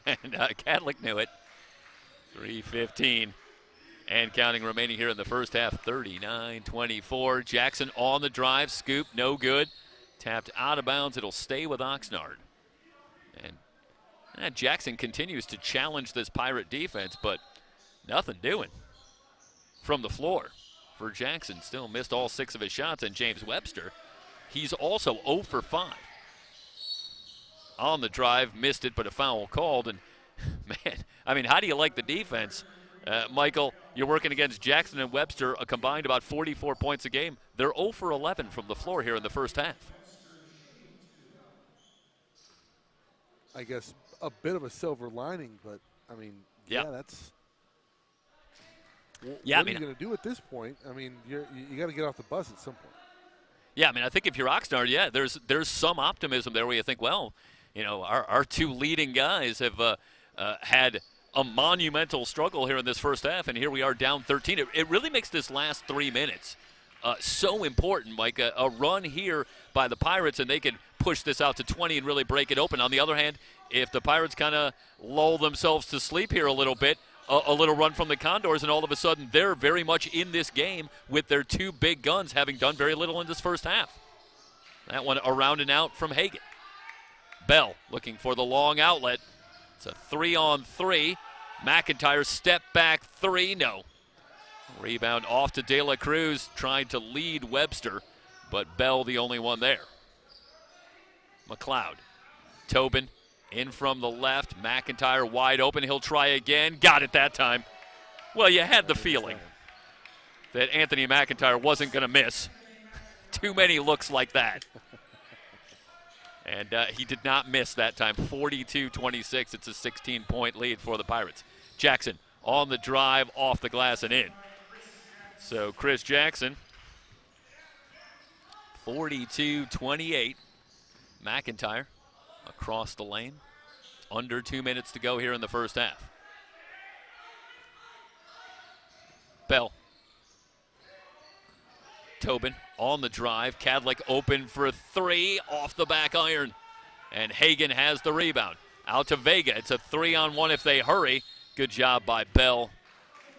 And Kadlik knew it. 3:15 and counting remaining here in the first half. 39-24. Jackson on the drive, scoop, no good. Tapped out of bounds. It'll stay with Oxnard. And Jackson continues to challenge this Pirate defense, but nothing doing from the floor for Jackson. Still missed all 6 of his shots, and James Webster, he's also 0 for 5. On the drive, missed it, but a foul called. And, man, I mean, how do you like the defense Michael, you're working against Jackson and Webster, a combined about 44 points a game. They're 0 for 11 from the floor here in the first half. I guess a bit of a silver lining, but I mean, yeah, that's. Yeah, what are you going to do at this point? I mean, you got to get off the bus at some point. Yeah, I mean, I think if you're Oxnard, yeah, there's some optimism there where you think, well, you know, our two leading guys have had a monumental struggle here in this first half, and here we are down 13. It really makes this last 3 minutes so important, Mike. A run here by the Pirates, and they can push this out to 20 and really break it open. On the other hand, if the Pirates kind of lull themselves to sleep here a little bit, a little run from the Condors, and all of a sudden they're very much in this game with their two big guns having done very little in this first half. That one around and out from Hagan. Bell looking for the long outlet. It's a 3-on-3. McIntyre step back three, no. Rebound off to De La Cruz, trying to lead Webster, but Bell the only one there. McLeod, Tobin in from the left. McIntyre wide open. He'll try again. Got it that time. Well, you had the feeling that Anthony McIntyre wasn't going to miss. Too many looks like that. And he did not miss that time. 42-26. It's a 16-point lead for the Pirates. Jackson on the drive, off the glass and in. So Chris Jackson, 42-28. McIntyre across the lane. Under 2 minutes to go here in the first half. Bell. Tobin on the drive. Kadlik open for three, off the back iron. And Hagan has the rebound. Out to Vega. It's a 3-on-1 if they hurry. Good job by Bell.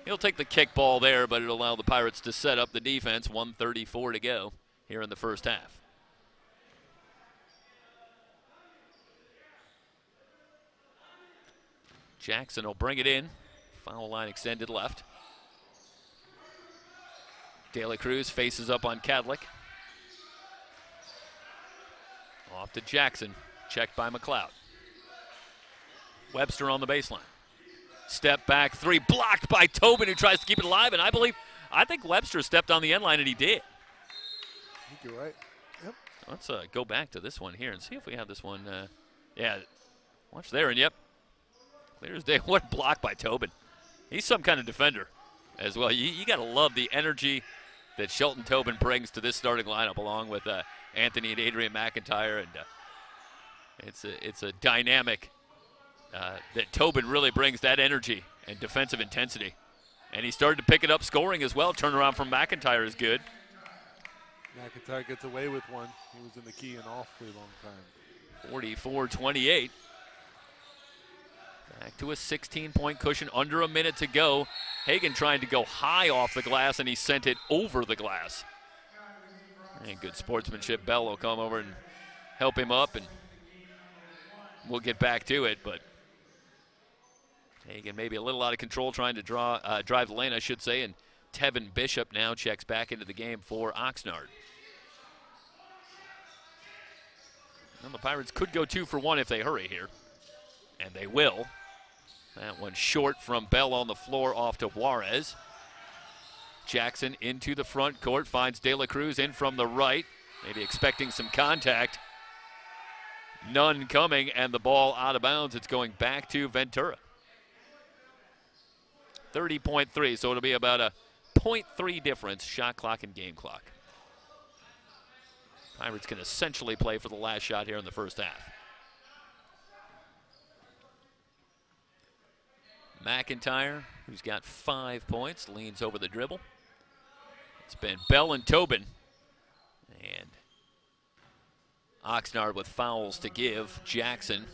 He'll take the kick ball there, but it'll allow the Pirates to set up the defense. 1:34 to go here in the first half. Jackson will bring it in. Foul line extended left. De La Cruz faces up on Kadlik. Off to Jackson. Checked by McLeod. Webster on the baseline. Step back three, blocked by Tobin, who tries to keep it alive. And I think Webster stepped on the end line, and he did. I think you're right. Yep. Let's go back to this one here and see if we have this one. Yeah, watch there, and yep. Clear as day. What block by Tobin. He's some kind of defender as well. You got to love the energy that Shelton Tobin brings to this starting lineup, along with Anthony and Adrian McIntyre. And it's a dynamic that Tobin really brings, that energy and defensive intensity. And he started to pick it up scoring as well. Turnaround from McIntyre is good. McIntyre gets away with one. He was in the key an awfully long time. 44-28. Back to a 16-point cushion, under a minute to go. Hagan trying to go high off the glass, and he sent it over the glass. And good sportsmanship. Bell will come over and help him up, and we'll get back to it. But Hagan maybe a little out of control trying to drive the lane, I should say. And Tevin Bishop now checks back into the game for Oxnard. Well, the Pirates could go 2 for 1 if they hurry here. And they will. That one short from Bell on the floor, off to Juarez. Jackson into the front court, finds De La Cruz in from the right. Maybe expecting some contact. None coming, and the ball out of bounds. It's going back to Ventura. 30.3, so it'll be about a 0.3 difference, shot clock and game clock. Pirates can essentially play for the last shot here in the first half. McIntyre, who's got 5 points, leans over the dribble. It's been Bell and Tobin. And Oxnard with fouls to give. Jackson,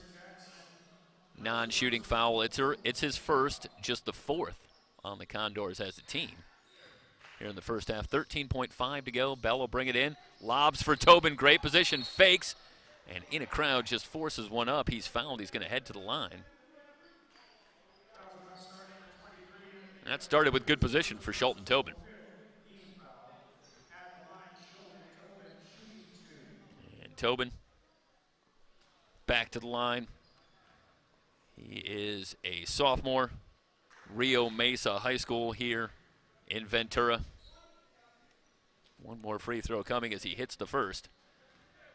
non-shooting foul. It's his first, just the 4th on the Condors as a team. Here in the first half, 13.5 to go. Bell will bring it in. Lobs for Tobin, great position, fakes. And in a crowd, just forces one up. He's fouled, he's gonna head to the line. That started with good position for Shelton Tobin. And Tobin back to the line. He is a sophomore. Rio Mesa High School here in Ventura. One more free throw coming as he hits the first.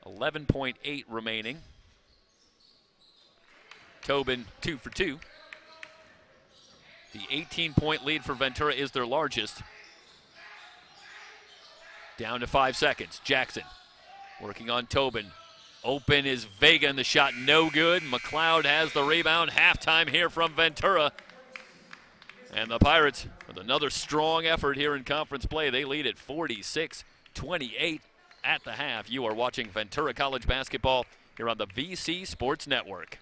11.8 remaining. Tobin 2 for 2. The 18-point lead for Ventura is their largest. Down to 5 seconds. Jackson working on Tobin. Open is Vega, and the shot no good. McLeod has the rebound. Halftime here from Ventura. And the Pirates, with another strong effort here in conference play, they lead at 46-28 at the half. You are watching Ventura College basketball here on the VC Sports Network.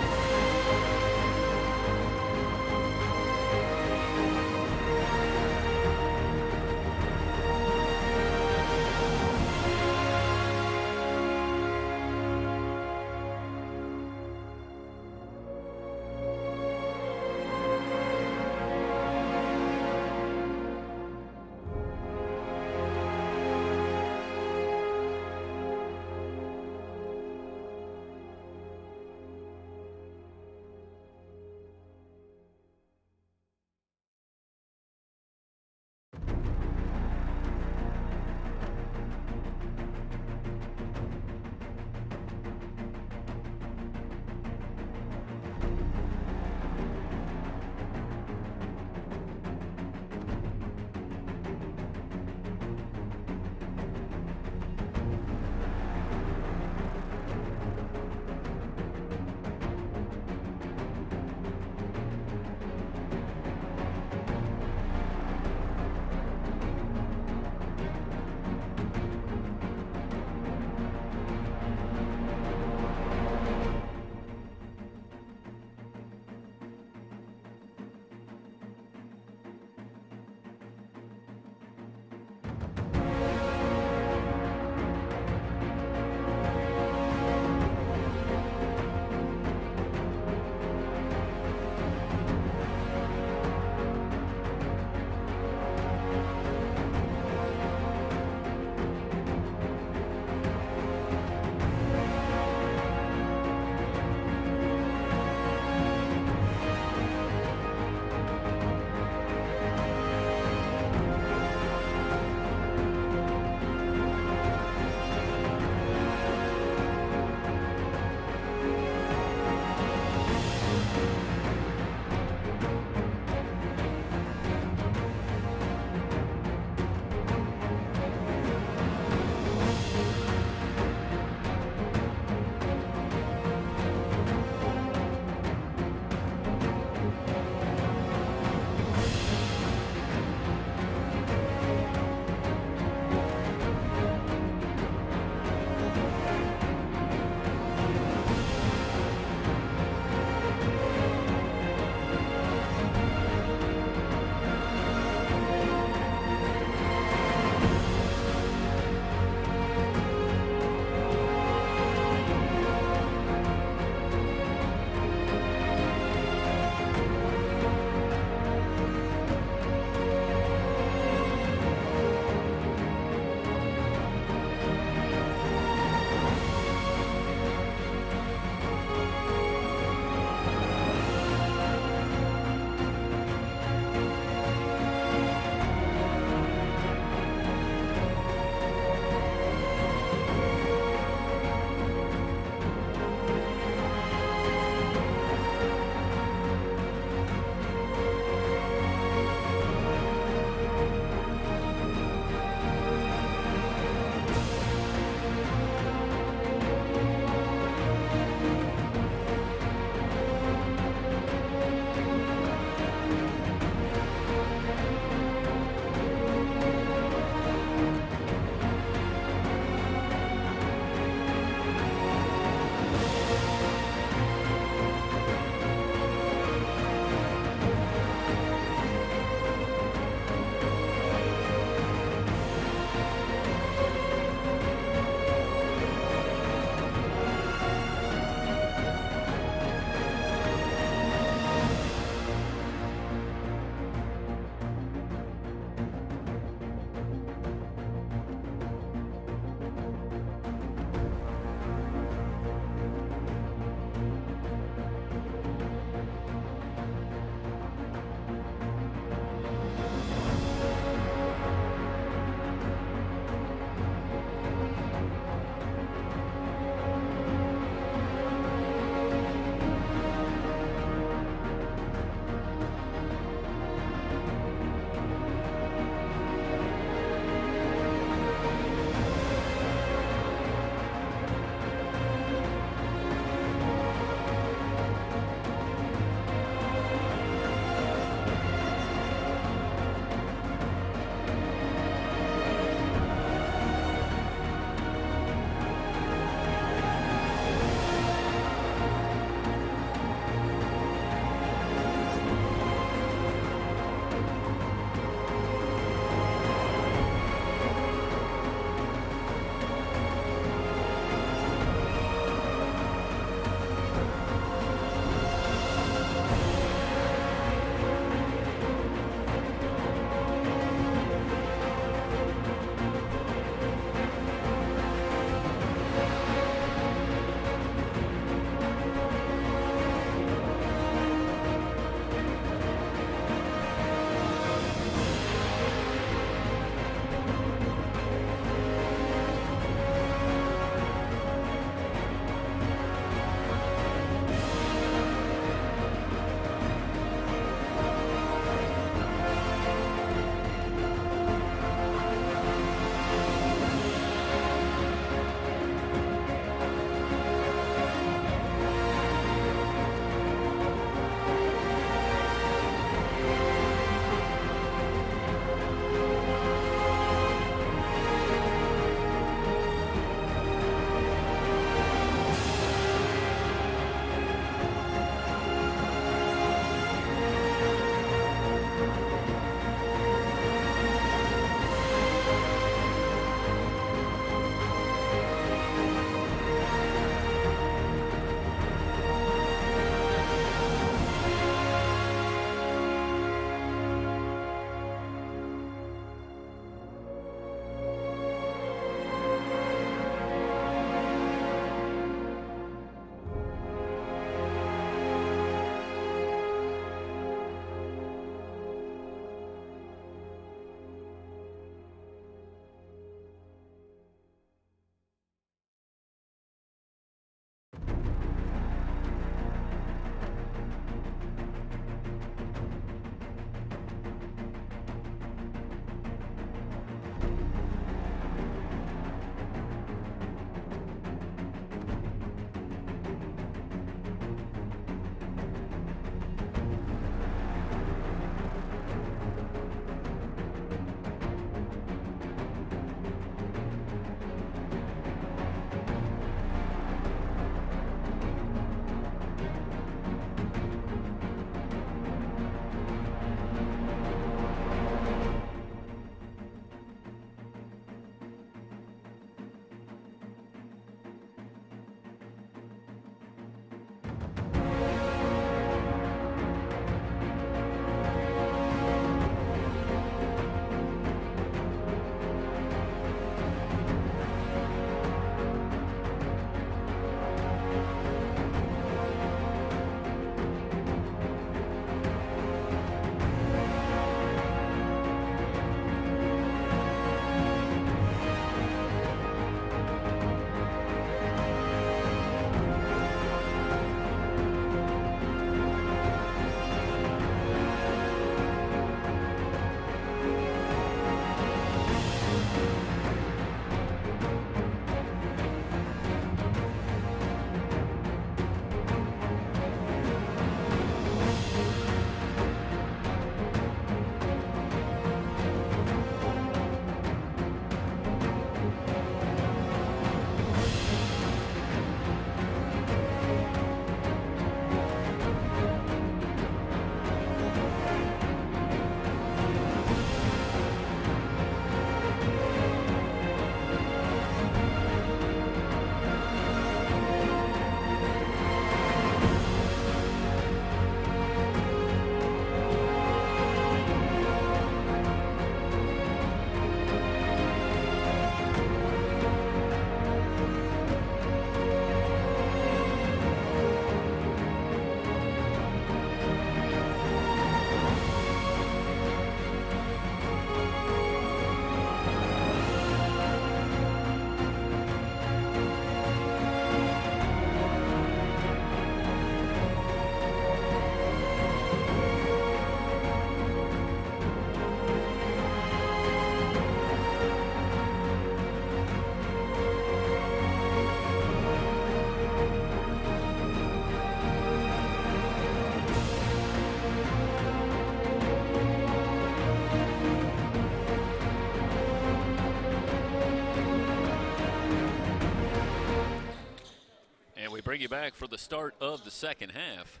bring you back for the start of the second half.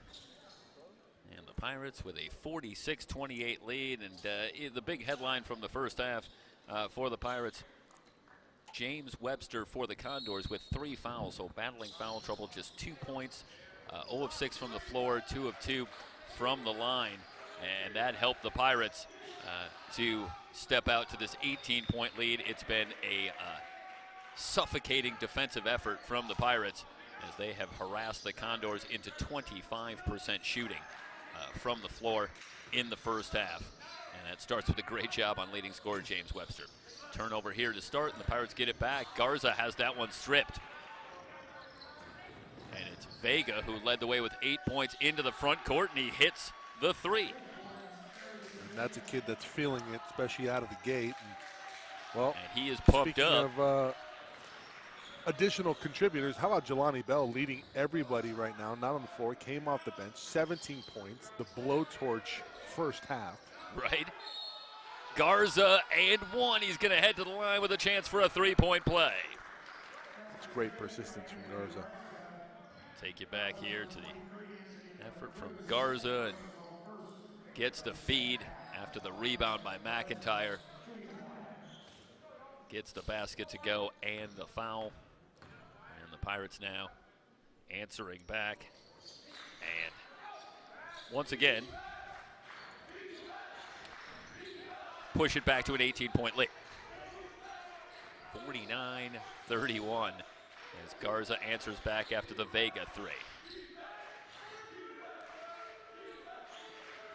And the Pirates with a 46-28 lead. And the big headline from the first half for the Pirates, James Webster for the Condors with 3 fouls. So battling foul trouble, just 2 points. 0 of 6 from the floor, 2 of 2 from the line. And that helped the Pirates to step out to this 18-point lead. It's been a suffocating defensive effort from the Pirates as they have harassed the Condors into 25% shooting from the floor in the first half. And that starts with a great job on leading scorer James Webster. Turnover here to start, and the Pirates get it back. Garza has that one stripped. And it's Vega who led the way with 8 points into the front court, and he hits the 3. And that's a kid that's feeling it, especially out of the gate. And he is pumped up. Speaking of additional contributors, how about Jelani Bell leading everybody right now, not on the floor, came off the bench, 17 points, the blowtorch first half. Right. Garza and 1. He's going to head to the line with a chance for a 3-point play. It's great persistence from Garza. Take you back here to the effort from Garza, and gets the feed after the rebound by McIntyre. Gets the basket to go and the foul. And the Pirates now answering back. And once again, push it back to an 18-point lead. 49-31 as Garza answers back after the Vega 3.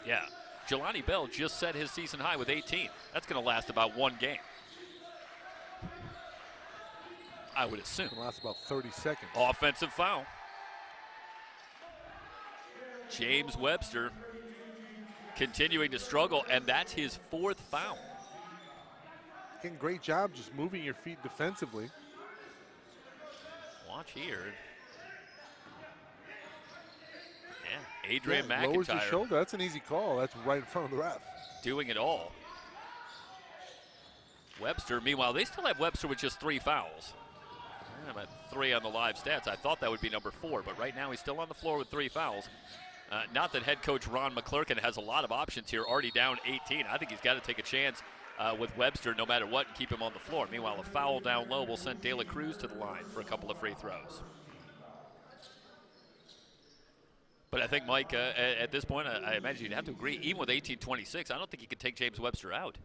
Yeah, Jelani Bell just set his season high with 18. That's going to last about 1 game, I would assume. It'll last about 30 seconds. Offensive foul. James Webster continuing to struggle, and that's his 4th foul. Again, great job just moving your feet defensively. Watch here. Yeah, Adrian McIntyre. Lowers his shoulder. That's an easy call. That's right in front of the ref. Doing it all. Webster, meanwhile, they still have Webster with just 3 fouls. I'm at 3 on the live stats. I thought that would be number 4, but right now he's still on the floor with 3 fouls. Not that head coach Ron McClurkin has a lot of options here, already down 18. I think he's got to take a chance with Webster no matter what and keep him on the floor. Meanwhile, a foul down low will send De La Cruz to the line for a couple of free throws. But I think, Mike, at this point, I imagine you'd have to agree, even with 18-26, I don't think you could take James Webster out.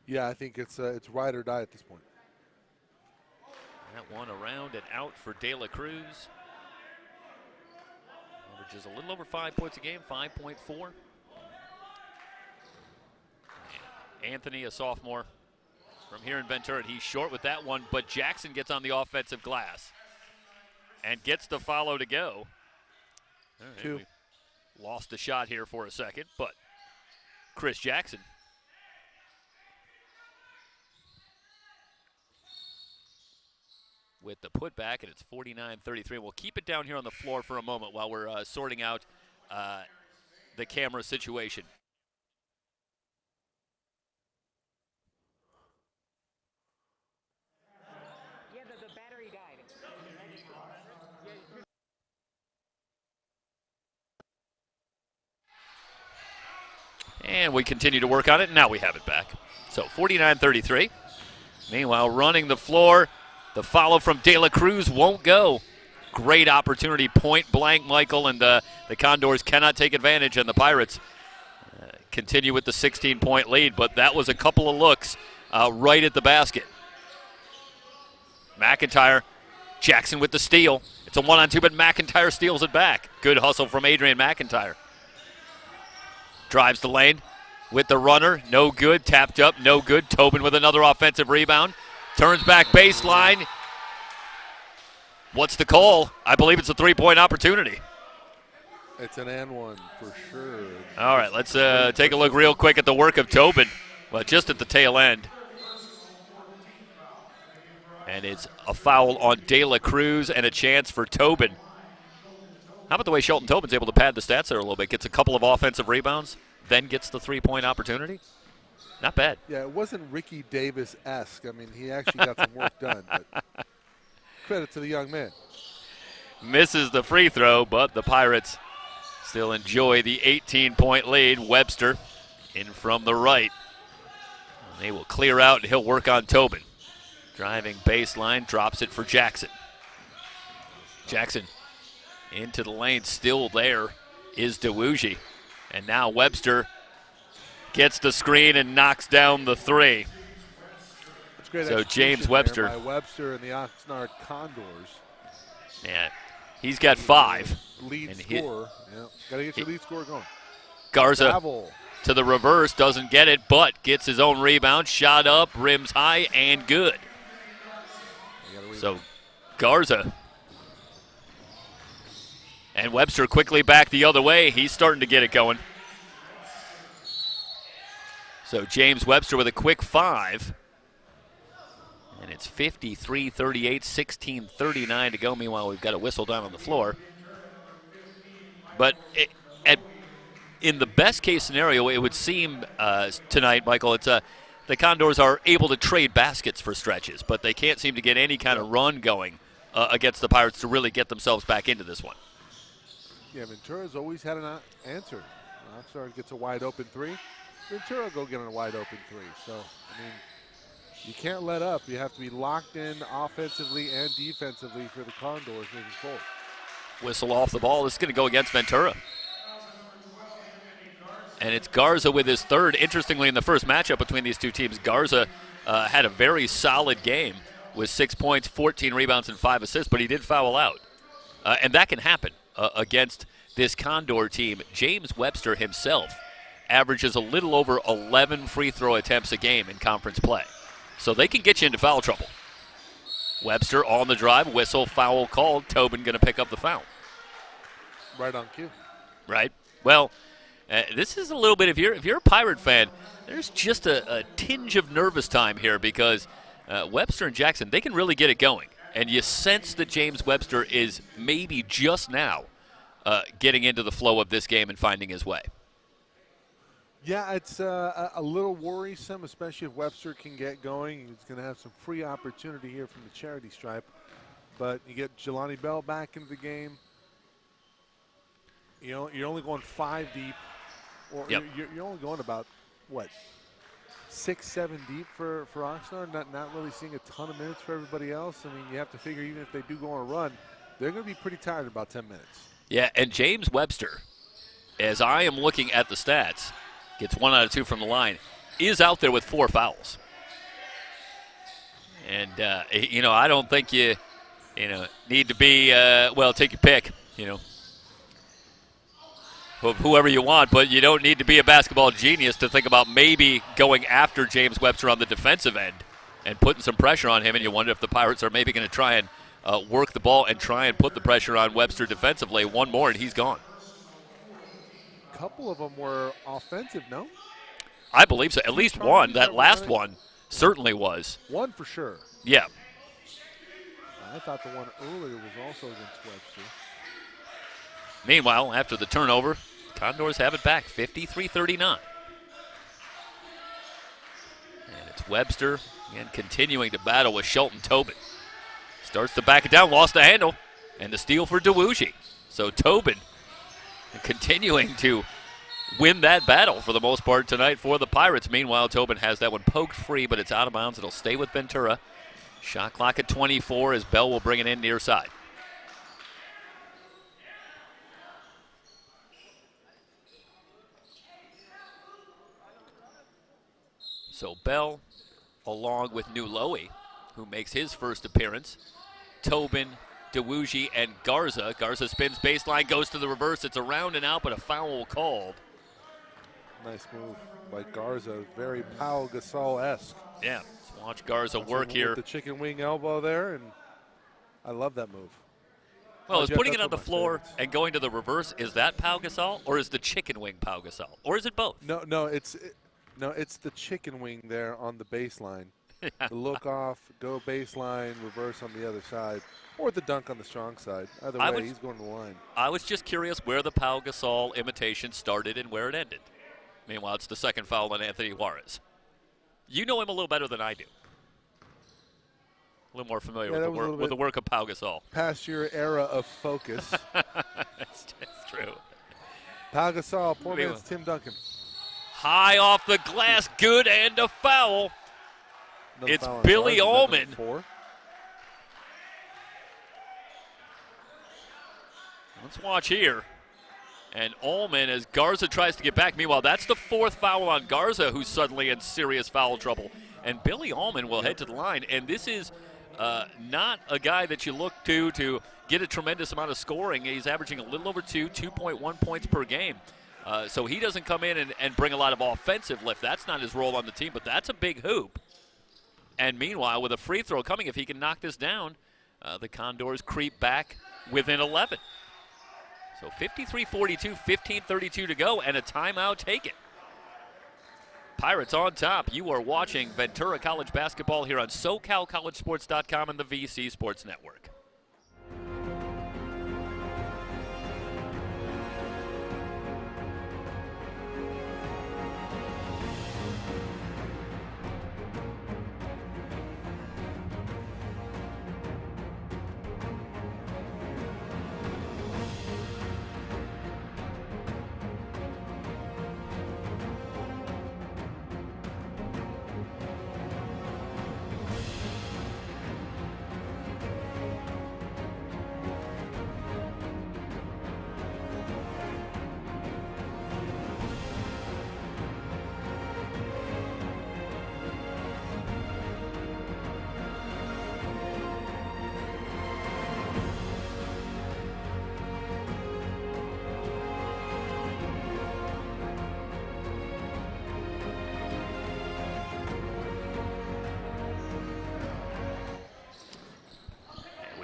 Yeah, I think it's ride or die at this point. That one around and out for De La Cruz. Averages a little over 5 points a game, 5.4. Anthony, a sophomore from here in Ventura, and he's short with that one, but Jackson gets on the offensive glass and gets the follow to go. All right, 2. We lost the shot here for a second, but Chris Jackson with the putback, and it's 49-33. We'll keep it down here on the floor for a moment while we're sorting out the camera situation. Yeah, the battery died. And we continue to work on it, and now we have it back. So 49-33. Meanwhile, running the floor, the follow from De La Cruz won't go. Great opportunity, point blank, Michael, and the Condors cannot take advantage, and the Pirates continue with the 16-point lead, but that was a couple of looks right at the basket. McIntyre, Jackson with the steal. It's a 1-on-2, but McIntyre steals it back. Good hustle from Adrian McIntyre. Drives the lane with the runner, no good, tapped up, no good. Tobin with another offensive rebound. Turns back baseline. What's the call? I believe it's a 3-point opportunity. It's an and one for sure. All right, let's take a look real quick at the work of Tobin, but just at the tail end. And it's a foul on De La Cruz and a chance for Tobin. How about the way Shelton Tobin's able to pad the stats there a little bit? Gets a couple of offensive rebounds, then gets the 3-point opportunity. Not bad. Yeah, it wasn't Ricky Davis-esque. I mean, he actually got some work done. But. credit to the young man. Misses the free throw, but the Pirates still enjoy the 18-point lead. Webster in from the right. They will clear out, and he'll work on Tobin. Driving baseline, drops it for Jackson. Jackson into the lane, still there is DeWuji. And now Webster gets the screen and knocks down the three. That's great. So James Webster. By Webster and the Oxnard Condors. Yeah, he's got 5. Lead scorer. Yeah, got to get your lead scorer going. Garza Travel. to the reverse, doesn't get it, but gets his own rebound. Shot up, rims high, and good. So Garza. And Webster quickly back the other way. He's starting to get it going. So James Webster with a quick 5. And it's 53-38, 16-39 to go. Meanwhile, we've got a whistle down on the floor. But in the best case scenario, it would seem tonight, Michael, it's the Condors are able to trade baskets for stretches, but they can't seem to get any kind of run going against the Pirates to really get themselves back into this one. Yeah, Ventura's always had an answer. Oxnard gets a wide open 3. Ventura go get a wide open 3. So, I mean, you can't let up. You have to be locked in offensively and defensively for the Condors moving forward. Whistle off the ball. This is going to go against Ventura. And it's Garza with his 3rd. Interestingly, in the first matchup between these two teams, Garza had a very solid game with 6 points, 14 rebounds, and 5 assists, but he did foul out. And that can happen against this Condor team. James Webster himself averages a little over 11 free throw attempts a game in conference play. So they can get you into foul trouble. Webster on the drive, whistle, foul called. Tobin going to pick up the foul. Right on cue. Right. Well, this is a little bit, if you're a Pirate fan, there's just a tinge of nervous time here because Webster and Jackson, they can really get it going. And you sense that James Webster is maybe just now getting into the flow of this game and finding his way. Yeah, it's a little worrisome, especially if Webster can get going. He's going to have some free opportunity here from the charity stripe. But you get Jelani Bell back into the game. You know, you're only going 5 deep. Or yep. You're only going about, 6, 7 deep for Oxnard. Not really seeing a ton of minutes for everybody else. I mean, you have to figure even if they do go on a run, they're going to be pretty tired in about 10 minutes. Yeah, and James Webster, as I am looking at the stats, gets 1 out of 2 from the line, is out there with 4 fouls. And, I don't think you need to be, take your pick, of whoever you want, but you don't need to be a basketball genius to think about maybe going after James Webster on the defensive end and putting some pressure on him, and you wonder if the Pirates are maybe going to try and work the ball and try and put the pressure on Webster defensively. One more, and he's gone. A couple of them were offensive, no? I believe so. At least one. That last one certainly was. One for sure. Yeah. I thought the one earlier was also against Webster. Meanwhile, after the turnover, Condors have it back, 53-39. And it's Webster, again, continuing to battle with Shelton Tobin. Starts to back it down, lost the handle, and the steal for DeWuji. So Tobin continuing to win that battle for the most part tonight for the Pirates. Meanwhile, Tobin has that one poked free, but it's out of bounds. It'll stay with Ventura. Shot clock at 24 as Bell will bring it in near side. So Bell, along with Nuloe, who makes his first appearance. Tobin, DeWuji, and Garza. Garza spins baseline, goes to the reverse. It's around and out, but a foul called. Nice move by Garza. Very Pau Gasol-esque. Yeah, let's watch Garza work here. With the chicken wing elbow there, and I love that move. Well, is putting it on the floor and going to the reverse, is that Pau Gasol, or is the chicken wing Pau Gasol? Or is it both? No, it's the chicken wing there on the baseline. The look off, go baseline, reverse on the other side, or the dunk on the strong side. Either way, he's going to the line. I was just curious where the Pau Gasol imitation started and where it ended. Meanwhile, it's the second foul on Anthony Juarez. You know him a little better than I do. A little more familiar Yeah, with the work of Pau Gasol. Past your era of focus. That's true. Pau Gasol, poor man's Tim Duncan. High off the glass, good, and a foul. Another It's foul on Billy Garza, Ullman. number 4. Let's watch here. And Ullman, as Garza tries to get back. Meanwhile, that's the 4th foul on Garza, who's suddenly in serious foul trouble. And Billy Ullman will head to the line. And this is not a guy that you look to get a tremendous amount of scoring. He's averaging a little over 2.1 points per game. So he doesn't come in and bring a lot of offensive lift. That's not his role on the team, but that's a big hoop. And meanwhile, with a free throw coming, if he can knock this down, the Condors creep back within 11. So 53-42, 15:32 to go, and a timeout taken. Pirates on top. You are watching Ventura College basketball here on SoCalCollegeSports.com and the VC Sports Network.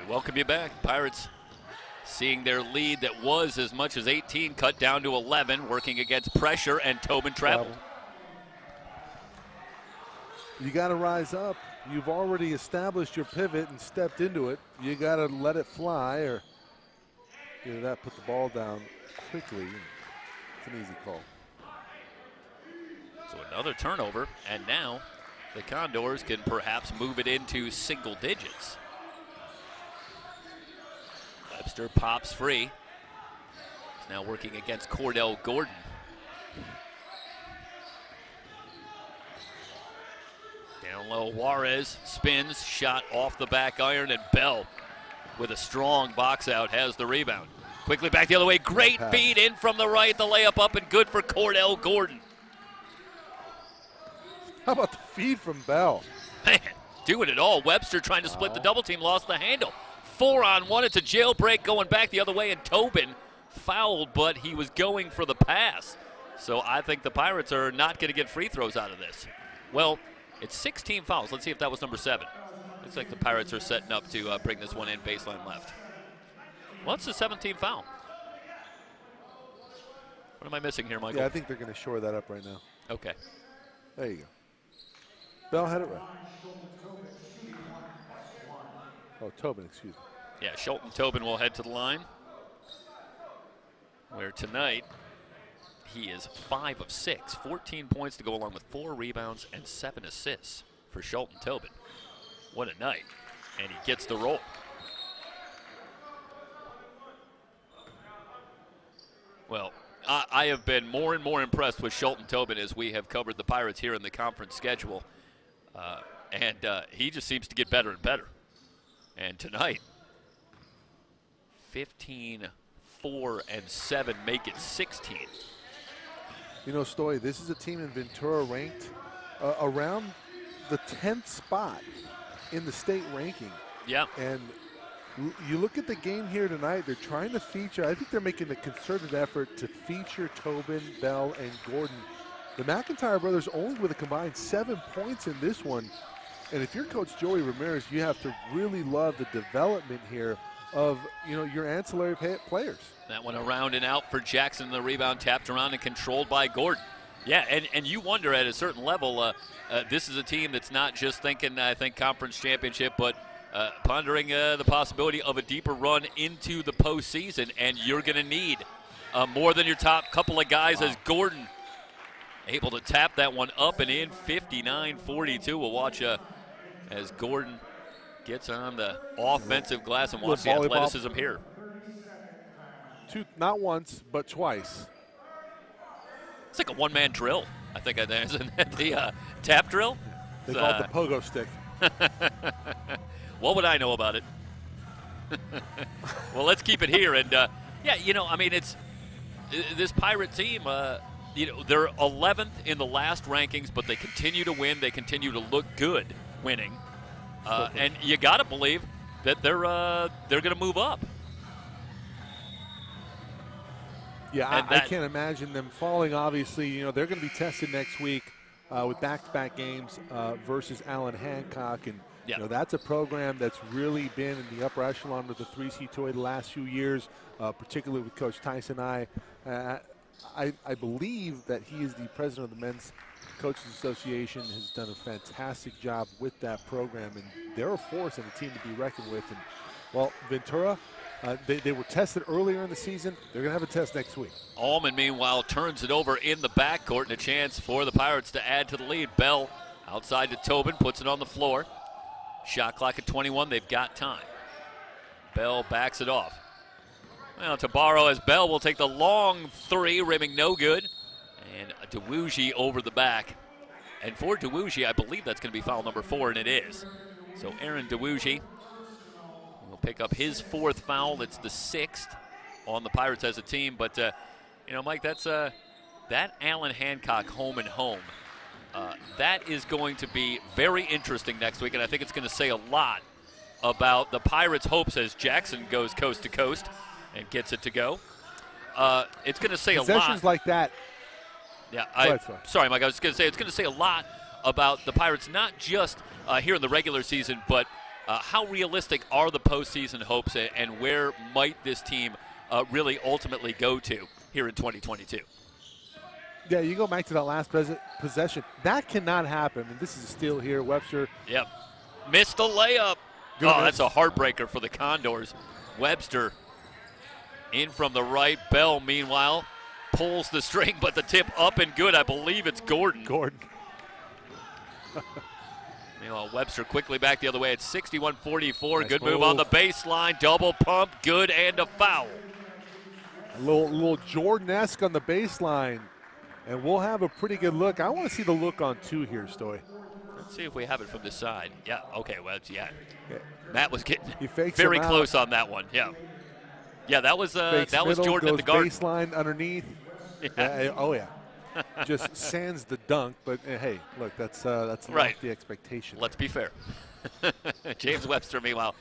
Welcome you back. Pirates seeing their lead that was as much as 18 cut down to 11, working against pressure, and Tobin traveled. You got to rise up. You've already established your pivot and stepped into it. You got to let it fly, or either that, put the ball down quickly. It's an easy call. So another turnover, and now the Condors can perhaps move it into single digits. Webster pops free. He's now working against Cordell Gordon. Down low, Juarez spins, shot off the back iron, and Bell with a strong box out has the rebound. Quickly back the other way, great feed in from the right, the layup up and good for Cordell Gordon. How about the feed from Bell? Man, doing it all. Webster trying to split the double team, lost the handle. 4-on-1, it's a jailbreak going back the other way, and Tobin fouled, but he was going for the pass. So I think the Pirates are not going to get free throws out of this. Well, it's 16 fouls. Let's see if that was number 7. Looks like the Pirates are setting up to bring this one in baseline left. Well, it's the 17th foul. What am I missing here, Michael? Yeah, I think they're going to shore that up right now. Okay. There you go. Bell had it right. Oh, Tobin, excuse me. Yeah, Shelton Tobin will head to the line, where tonight he is 5 of 6, 14 points to go along with 4 rebounds and 7 assists for Shelton Tobin. What a night, and he gets the roll. Well, I have been more and more impressed with Shelton Tobin as we have covered the Pirates here in the conference schedule, and he just seems to get better and better. And tonight, 15, 4, and 7 make it 16. You know, Stoy, this is a team in Ventura ranked around the 10th spot in the state ranking. Yeah. And you look at the game here tonight, they're trying to feature, I think they're making a concerted effort to feature Tobin, Bell, and Gordon. The McIntyre brothers only with a combined 7 points in this one. And if you're Coach Joey Ramirez, you have to really love the development here of, you know, your ancillary players. That one around and out for Jackson. The rebound tapped around and controlled by Gordon. Yeah, and you wonder at a certain level, this is a team that's not just thinking, I think, conference championship, but pondering the possibility of a deeper run into the postseason. And you're going to need more than your top couple of guys as Gordon able to tap that one up and in, 59-42. We'll watch as Gordon gets on the offensive glass and watch the Little volleyball. athleticism here. Not once, but twice. It's like a one-man drill. I think isn't that the tap drill? They call it the pogo stick. What would I know about it? Well, let's keep it here. And, yeah, you know, I mean, it's this Pirate team, you know, they're 11th in the last rankings, but they continue to win. They continue to look good winning. And you got to believe that they're going to move up. Yeah, I can't imagine them falling. Obviously, you know, they're going to be tested next week with back-to-back games versus Allen Hancock. And, you know, that's a program that's really been in the upper echelon with the 3C toy the last few years, particularly with Coach Tyson. I believe that he is the president of the Men's Coaches Association, has done a fantastic job with that program. And they're a force and a team to be reckoned with. And, well, Ventura, they were tested earlier in the season. They're going to have a test next week. Allman, meanwhile, turns it over in the backcourt and a chance for the Pirates to add to the lead. Bell outside to Tobin, puts it on the floor. Shot clock at 21. They've got time. Bell backs it off. Well, Tabarro as Bell will take the long three, rimming no good. And DeWuji over the back. And for DeWuji, I believe that's going to be foul number 4, and it is. So Aaron DeWuji will pick up his 4th foul. It's the 6th on the Pirates as a team. But, you know, Mike, that's that Allen Hancock home and home. That is going to be very interesting next week, and I think it's going to say a lot about the Pirates' hopes as Jackson goes coast to coast and gets it to go. It's going to say a lot. Possessions like that. Yeah, sorry, Mike. I was going to say it's going to say a lot about the Pirates, not just here in the regular season, but how realistic are the postseason hopes, and where might this team really ultimately go to here in 2022? Yeah, you go back to that last possession. That cannot happen. I mean, this is a steal here. Webster. Yep. Missed the layup. That's a heartbreaker for the Condors. Webster in from the right. Bell, meanwhile, pulls the string, but the tip up and good. I believe it's Gordon. Meanwhile, Webster quickly back the other way. It's 61-44. Nice good move on the baseline. Double pump. Good, and a foul. A little Jordan-esque on the baseline. And we'll have a pretty good look. I want to see the look on 2 here, Stoy. Let's see if we have it from this side. Yeah, okay, well, yeah. Matt was getting very close on that one, yeah. Yeah, that was Jordan at the guard. Baseline underneath. Oh, yeah. Just sands the dunk, but hey, look, that's right. The expectation. Let's be fair. James Webster, meanwhile,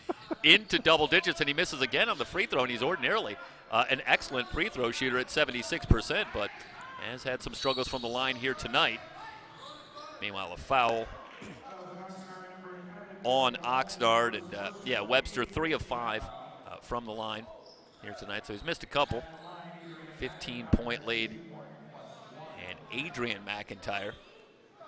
into double digits, and he misses again on the free throw, and he's ordinarily an excellent free throw shooter at 76%, but has had some struggles from the line here tonight. Meanwhile, a foul on Oxnard, and Webster 3 of 5 from the line here tonight, so he's missed a couple. 15-point lead, and Adrian McIntyre.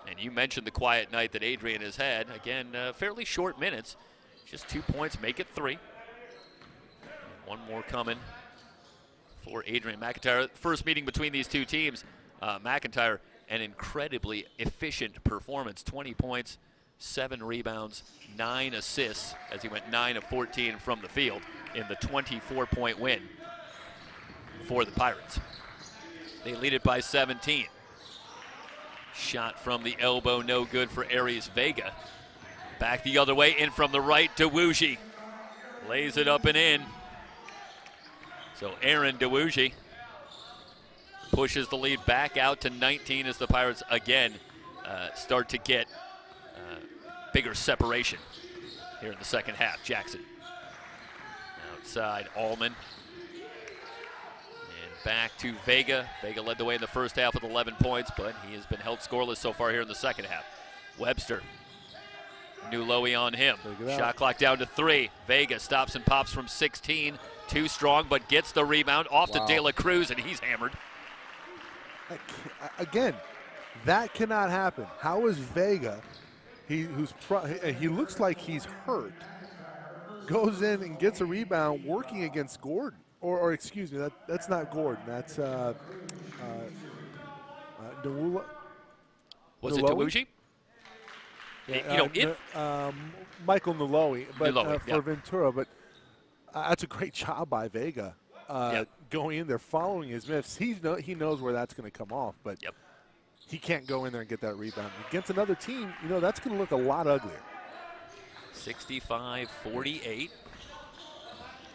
And you mentioned the quiet night that Adrian has had. Again, fairly short minutes, just 2 points, make it 3. And one more coming for Adrian McIntyre. First meeting between these two teams, McIntyre, an incredibly efficient performance. 20 points, 7 rebounds, 9 assists as he went 9 of 14 from the field in the 24-point win for the Pirates. They lead it by 17. Shot from the elbow, no good for Aries Vega. Back the other way, in from the right, DeWuji lays it up and in. So Aaron DeWuji pushes the lead back out to 19 as the Pirates again start to get bigger separation here in the second half. Jackson outside, Allman. And back to Vega. Vega led the way in the first half with 11 points, but he has been held scoreless so far here in the second half. Webster, new Lowy on him. Shot clock down to 3. Vega stops and pops from 16. Too strong, but gets the rebound off to De La Cruz, and he's hammered. Again, that cannot happen. How is Vega, he looks like he's hurt, goes in and gets a rebound working against Gordon? Or excuse me, that's not Gordon. That's Was it DeWuji? Michael Noloi, but Noloi, for Ventura, but that's a great job by Vega going in there, following his miss. He knows where that's going to come off, but he can't go in there and get that rebound. Against another team, that's going to look a lot uglier. 65-48. You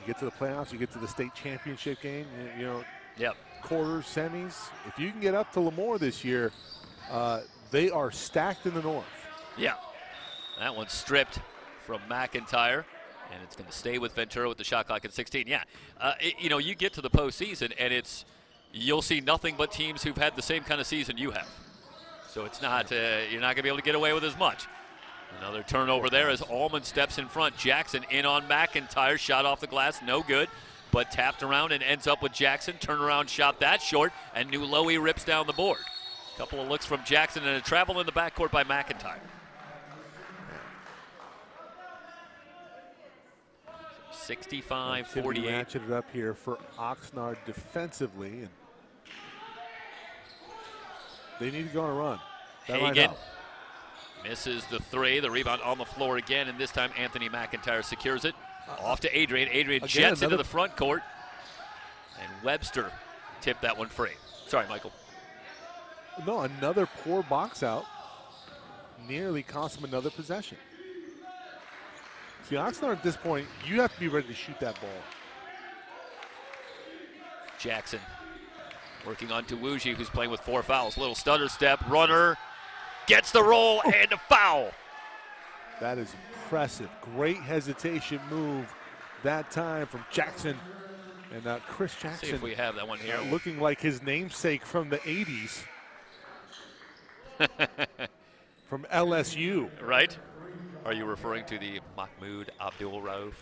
get to the playoffs, you get to the state championship game, quarters, semis. If you can get up to Lemoore this year, they are stacked in the north. Yeah, that one's stripped from McIntyre, and it's going to stay with Ventura with the shot clock at 16. Yeah, you get to the postseason, and you'll see nothing but teams who've had the same kind of season you have. So it's not you're not going to be able to get away with as much. Another turnover there as Allman steps in front. Jackson in on McIntyre, shot off the glass, no good, but tapped around and ends up with Jackson. Turnaround shot that short, and Nuloe rips down the board. Couple of looks from Jackson and a travel in the backcourt by McIntyre. 65-48. Ratchet it up here for Oxnard defensively, and they need to go on a run. Hagan misses the three. The rebound on the floor again, and this time Anthony McIntyre secures it. Off to Adrian. Adrian jets into the front court, and Webster tipped that one free. Sorry, Michael. No, another poor box out. Nearly cost him another possession. See, Oxnard at this point, you have to be ready to shoot that ball. Jackson working on Tawuji, who's playing with 4 fouls. Little stutter step, runner, gets the roll, and a foul. That is impressive. Great hesitation move that time from Jackson. And Chris Jackson. See if we have that one here. Looking like his namesake from the 80s. From LSU. Right? Are you referring to the Mahmoud Abdul-Rauf?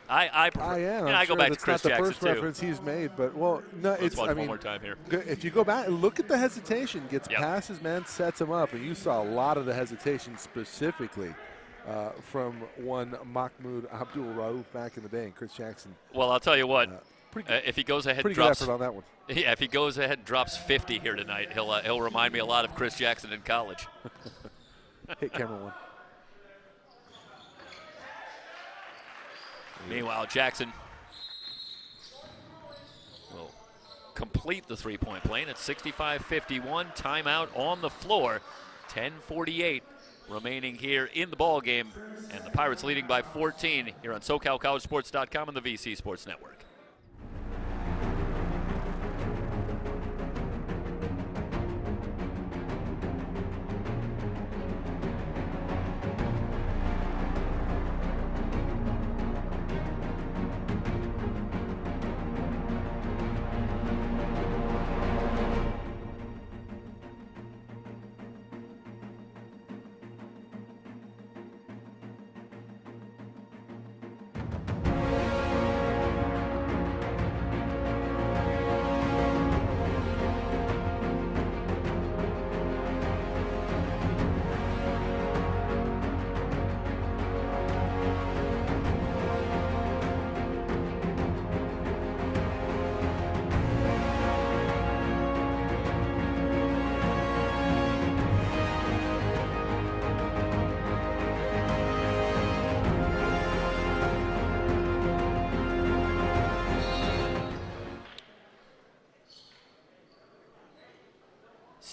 I prefer. I am. I go back to Chris Jackson, not the first too. reference he's made, but no, Let's watch one more time here. If you go back and look at the hesitation, gets past his man, sets him up, and you saw a lot of the hesitation specifically from one Mahmoud Abdul-Rauf back in the day, and Chris Jackson. Well, I'll tell you what. If he goes ahead and drops, good effort on that one. Yeah, if he goes ahead and drops 50 here tonight, he'll remind me a lot of Chris Jackson in college. Hit camera one. Meanwhile, Jackson will complete the three-point play. It's 65-51. Timeout on the floor. 10:48 remaining here in the ball game, and the Pirates leading by 14 here on SoCalCollegeSports.com and the VC Sports Network.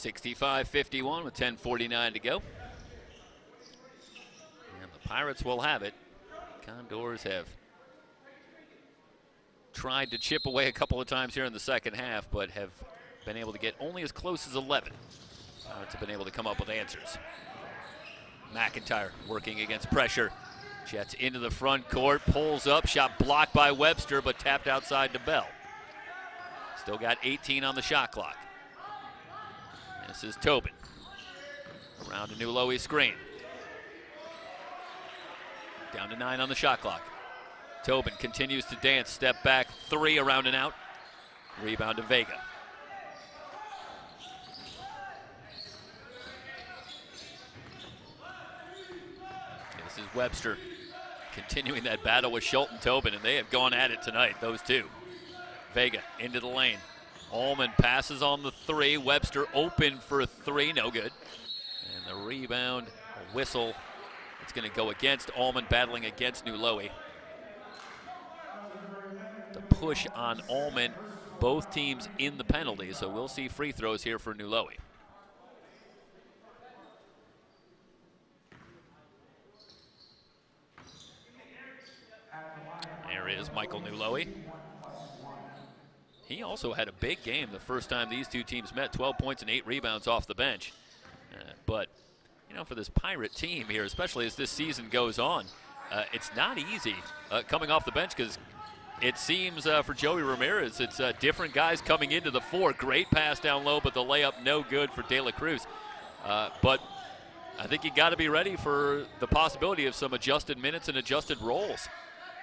(65-51) with 10:49 to go. And the Pirates will have it. Condors have tried to chip away a couple of times here in the second half, but have been able to get only as close as 11. Pirates have been able to come up with answers. McIntyre working against pressure. Jets into the front court, pulls up, shot blocked by Webster, but tapped outside to Bell. Still got 18 on the shot clock. This is Tobin. Around a Nuloe screen. Down to 9 on the shot clock. Tobin continues to dance. Step back, 3 around and out. Rebound to Vega. This is Webster continuing that battle with Schulten Tobin, and they have gone at it tonight, those two. Vega into the lane. Allman passes on the 3. Webster open for a 3, no good. And the rebound, a whistle That's going to go against Allman, battling against Nuloe. The push on Allman, both teams in the penalty, so we'll see free throws here for Nuloe. There is Michael Nuloe. He also had a big game the first time these two teams met, 12 points and 8 rebounds off the bench. But, you know, for this Pirate team here, especially as this season goes on, it's not easy coming off the bench, because it seems for Joey Ramirez, it's different guys coming into the four. Great pass down low, but the layup no good for De La Cruz. But I think you got to be ready for the possibility of some adjusted minutes and adjusted roles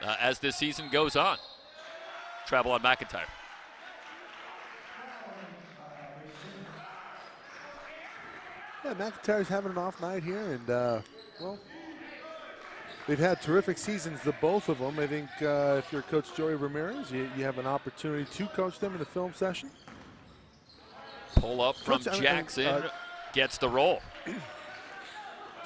as this season goes on. Travel on McIntyre. Yeah, McIntyre's having an off night here, and, well, they've had terrific seasons, the both of them. I think if you're Coach Joey Ramirez, you have an opportunity to coach them in the film session. Pull up from Jackson, gets the roll.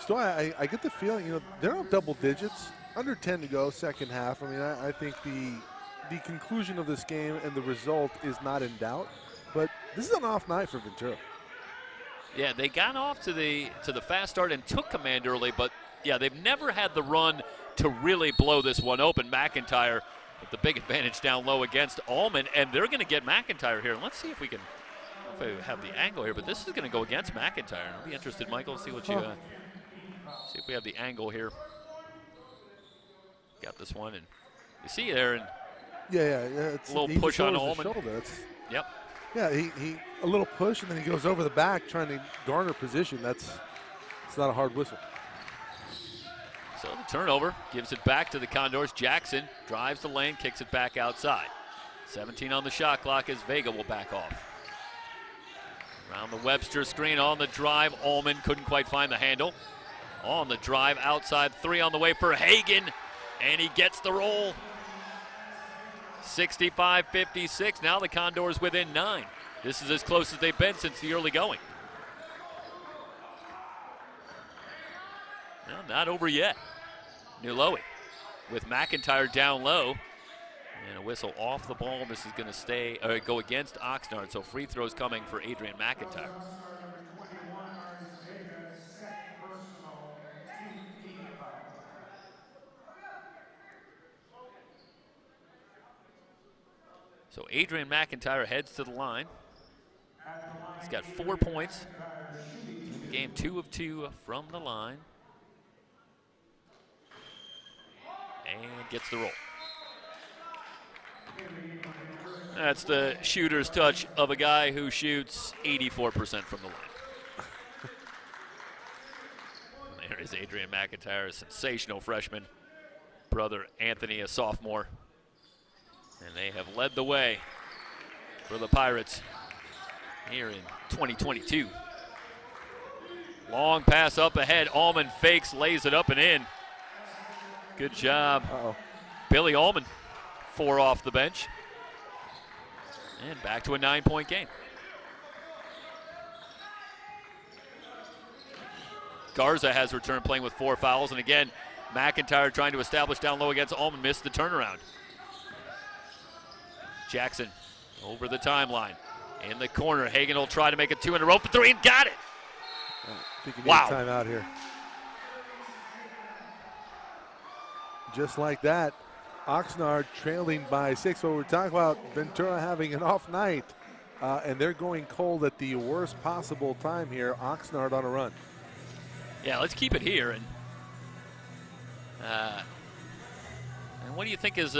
So I get the feeling, you know, they're on double digits, under 10 to go, second half. I mean, I think the conclusion of this game and the result is not in doubt, but this is an off night for Ventura. Yeah, they got off to the fast start and took command early, but yeah, they've never had the run to really blow this one open. McIntyre with the big advantage down low against Allman, and they're going to get McIntyre here. Let's see if we can, if I have the angle here, but this is going to go against McIntyre. I'll be interested, Michael, see what you see if we have the angle here. Got this one, and you see there, and it's a little push on Allman. Yep. Yeah, he a little push, and then he goes over the back trying to garner position. It's not a hard whistle. So the turnover gives it back to the Condors. Jackson drives the lane, kicks it back outside. 17 on the shot clock as Vega will back off. Around the Webster screen on the drive. Allman couldn't quite find the handle. On the drive outside, 3 on the way for Hagan, and he gets the roll. 65-56. Now the Condors within 9. This is as close as they've been since the early going. Well, not over yet. Nuloe with McIntyre down low. And a whistle off the ball. This is going to go against Oxnard. So free throws coming for Adrian McIntyre. So Adrian McIntyre heads to the line. He's got 4 points in the game, 2 of 2 from the line. And gets the roll. That's the shooter's touch of a guy who shoots 84% from the line. There is Adrian McIntyre, a sensational freshman. Brother Anthony, a sophomore. And they have led the way for the Pirates here in 2022. Long pass up ahead. Allman fakes, lays it up and in. Good job. Billy Allman, 4 off the bench. And back to a 9-point game. Garza has returned, playing with 4 fouls. And again, McIntyre trying to establish down low against Allman, missed the turnaround. Jackson over the timeline. In the corner, Hagan will try to make it 2 in a row for 3 and got it. I think you need wow. a timeout here. Just like that, Oxnard trailing by 6. What we're talking about, Ventura having an off night, and they're going cold at the worst possible time here. Oxnard on a run. Yeah, let's keep it here. And what do you think is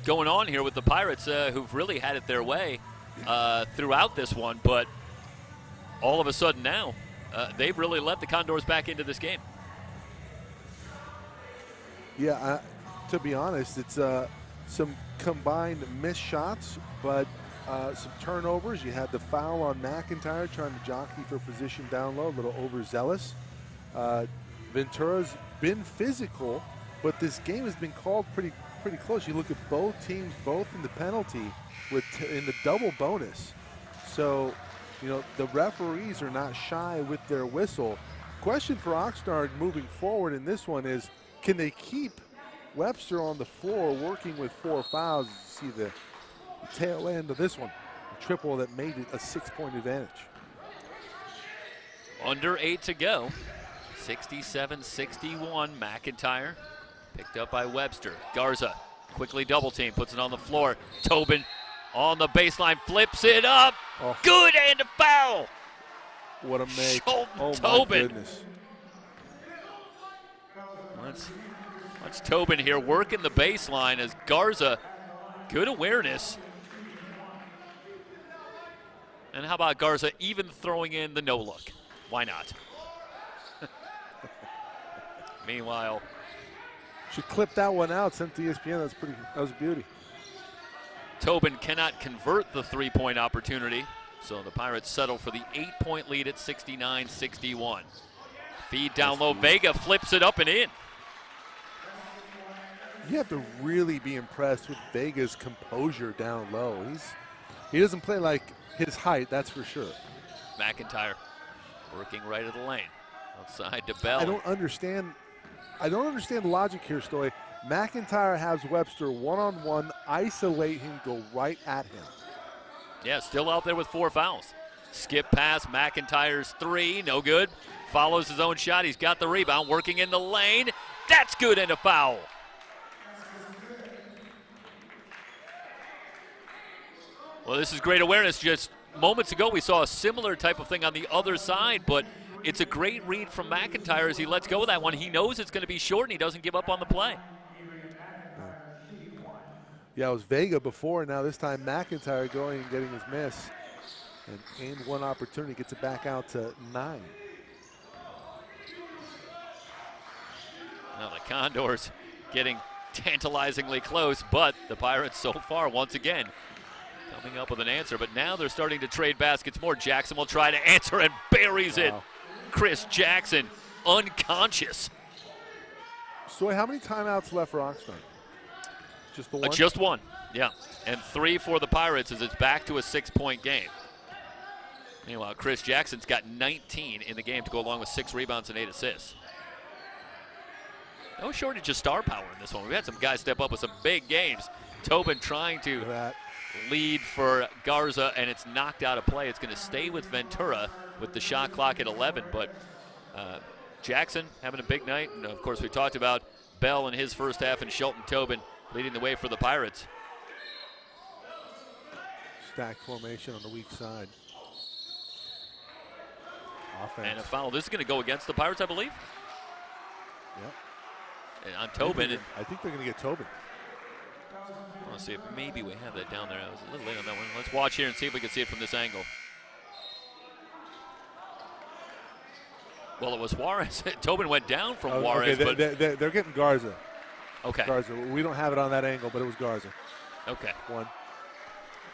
going on here with the Pirates, who've really had it their way throughout this one, but all of a sudden now, they've really let the Condors back into this game. Yeah, to be honest, it's some combined missed shots, but some turnovers. You had the foul on McIntyre trying to jockey for position down low, a little overzealous. Ventura's been physical, but this game has been called pretty close. You look at both teams, both in the penalty, in the double bonus. So, you know, the referees are not shy with their whistle. question for Oxnard moving forward in this one is, can they keep Webster on the floor working with 4 fouls? You see the tail end of this one, a triple that made it a 6-point advantage. Under 8 to go. 67-61, McIntyre picked up by Webster. Garza quickly double team, puts it on the floor. Tobin on the baseline, flips it up. Oh. Good, and a foul. What a make. Oh, Tobin. My goodness. Watch Tobin here working the baseline as Garza, good awareness. And how about Garza even throwing in the no look? Why not? Meanwhile, should clip that one out, sent to ESPN. That was a beauty. Tobin cannot convert the 3-point opportunity, so the Pirates settle for the 8-point lead at 69-61. Feed down low, Vega flips it up and in. You have to really be impressed with Vega's composure down low. He doesn't play like his height, that's for sure. McIntyre working right of the lane. Outside to Bell. I don't understand the logic here, Stoy. McIntyre has Webster one-on-one, isolate him, go right at him. Yeah, still out there with 4 fouls. Skip pass, McIntyre's 3, no good. Follows his own shot, he's got the rebound, working in the lane. That's good, and a foul. Well, this is great awareness. Just moments ago, we saw a similar type of thing on the other side, but it's a great read from McIntyre as he lets go of that one. He knows it's going to be short, and he doesn't give up on the play. Yeah, it was Vega before. Now this time McIntyre going and getting his miss. And aimed one opportunity, gets it back out to 9. Now the Condors getting tantalizingly close, but the Pirates so far, once again, coming up with an answer. But now they're starting to trade baskets more. Jackson will try to answer and buries it. Chris Jackson, unconscious. So how many timeouts left for Oxnard? Just the one? Just one, yeah. And 3 for the Pirates as it's back to a 6-point game. Meanwhile, Chris Jackson's got 19 in the game to go along with 6 rebounds and 8 assists. No shortage of star power in this one. We've had some guys step up with some big games. Tobin trying to lead for Garza, and it's knocked out of play. It's going to stay with Ventura with the shot clock at 11, but Jackson having a big night. And, of course, we talked about Bell in his first half and Shelton Tobin leading the way for the Pirates. Stacked formation on the weak side. Offense. And a foul. This is going to go against the Pirates, I believe. Yep. And on Tobin. I think they're going to get Tobin. Let's see if maybe we have that down there. I was a little late on that one. Let's watch here and see if we can see it from this angle. Well, it was Juarez. Tobin went down from Juarez. Okay, they're getting Garza. Okay. Garza. We don't have it on that angle, but it was Garza. Okay. 1.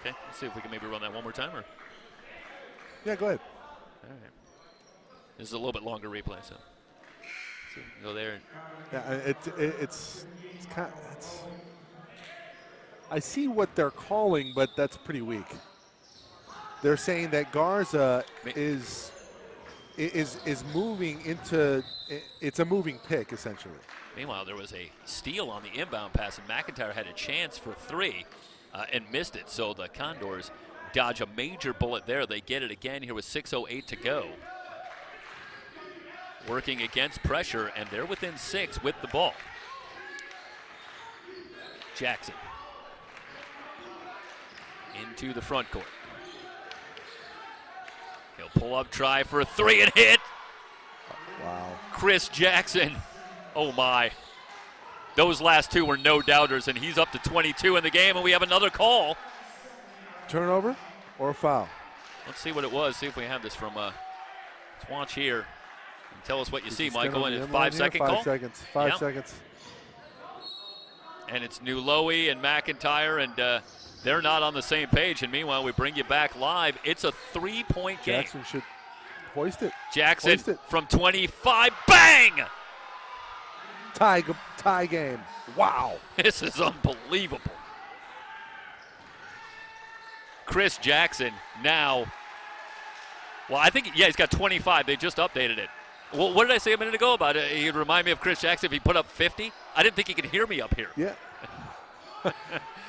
Okay. Let's see if we can maybe run that one more time. Or. Yeah, go ahead. All right. This is a little bit longer replay, so go there. And yeah, it's kind of, I see what they're calling, but that's pretty weak. They're saying that Garza is moving into, it's a moving pick essentially. Meanwhile, there was a steal on the inbound pass, and McIntyre had a chance for 3 and missed it. So the Condors dodge a major bullet there. They get it again here with 6:08 to go. Working against pressure, and they're within 6 with the ball. Jackson into the front court. He'll pull up, try for a 3 and hit. Wow. Chris Jackson. Oh my. Those last 2 were no doubters, and he's up to 22 in the game, and we have another call. Turnover or a foul? Let's see what it was. See if we have this from let's watch here. And tell us what you see, Michael. And it's 5-second call. 5 seconds. 5 seconds. And it's Nuloe and McIntyre, and they're not on the same page. And meanwhile, we bring you back live. It's a 3-point game. Jackson should hoist it. Jackson hoist it. From 25. Bang! Tie game. Wow. This is unbelievable. Chris Jackson now. Well, I think, yeah, he's got 25. They just updated it. Well, what did I say a minute ago about it? He'd remind me of Chris Jackson if he put up 50. I didn't think he could hear me up here. Yeah.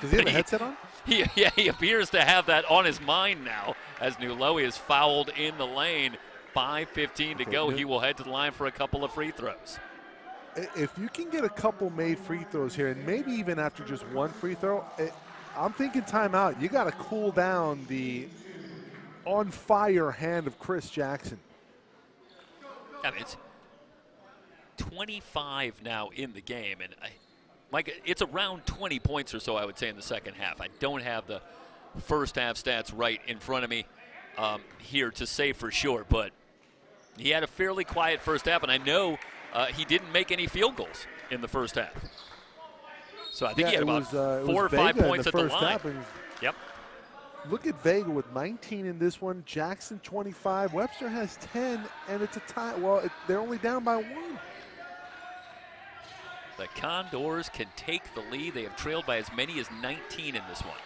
Does he have a headset on? He appears to have that on his mind now as Nuloe is fouled in the lane. 5:15 to go. He will head to the line for a couple of free throws. If you can get a couple made free throws here, and maybe even after just one free throw, I'm thinking timeout. You got to cool down the on-fire hand of Chris Jackson. I mean, it's 25 now in the game, and Mike, it's around 20 points or so, I would say, in the second half. I don't have the first half stats right in front of me here to say for sure, but he had a fairly quiet first half, and I know he didn't make any field goals in the first half. So I think he had about 4 or 5 points at the line. Yep. Look at Vega with 19 in this one. Jackson 25. Webster has 10, and it's a tie. Well, they're only down by 1. The Condors can take the lead. They have trailed by as many as 19 in this one.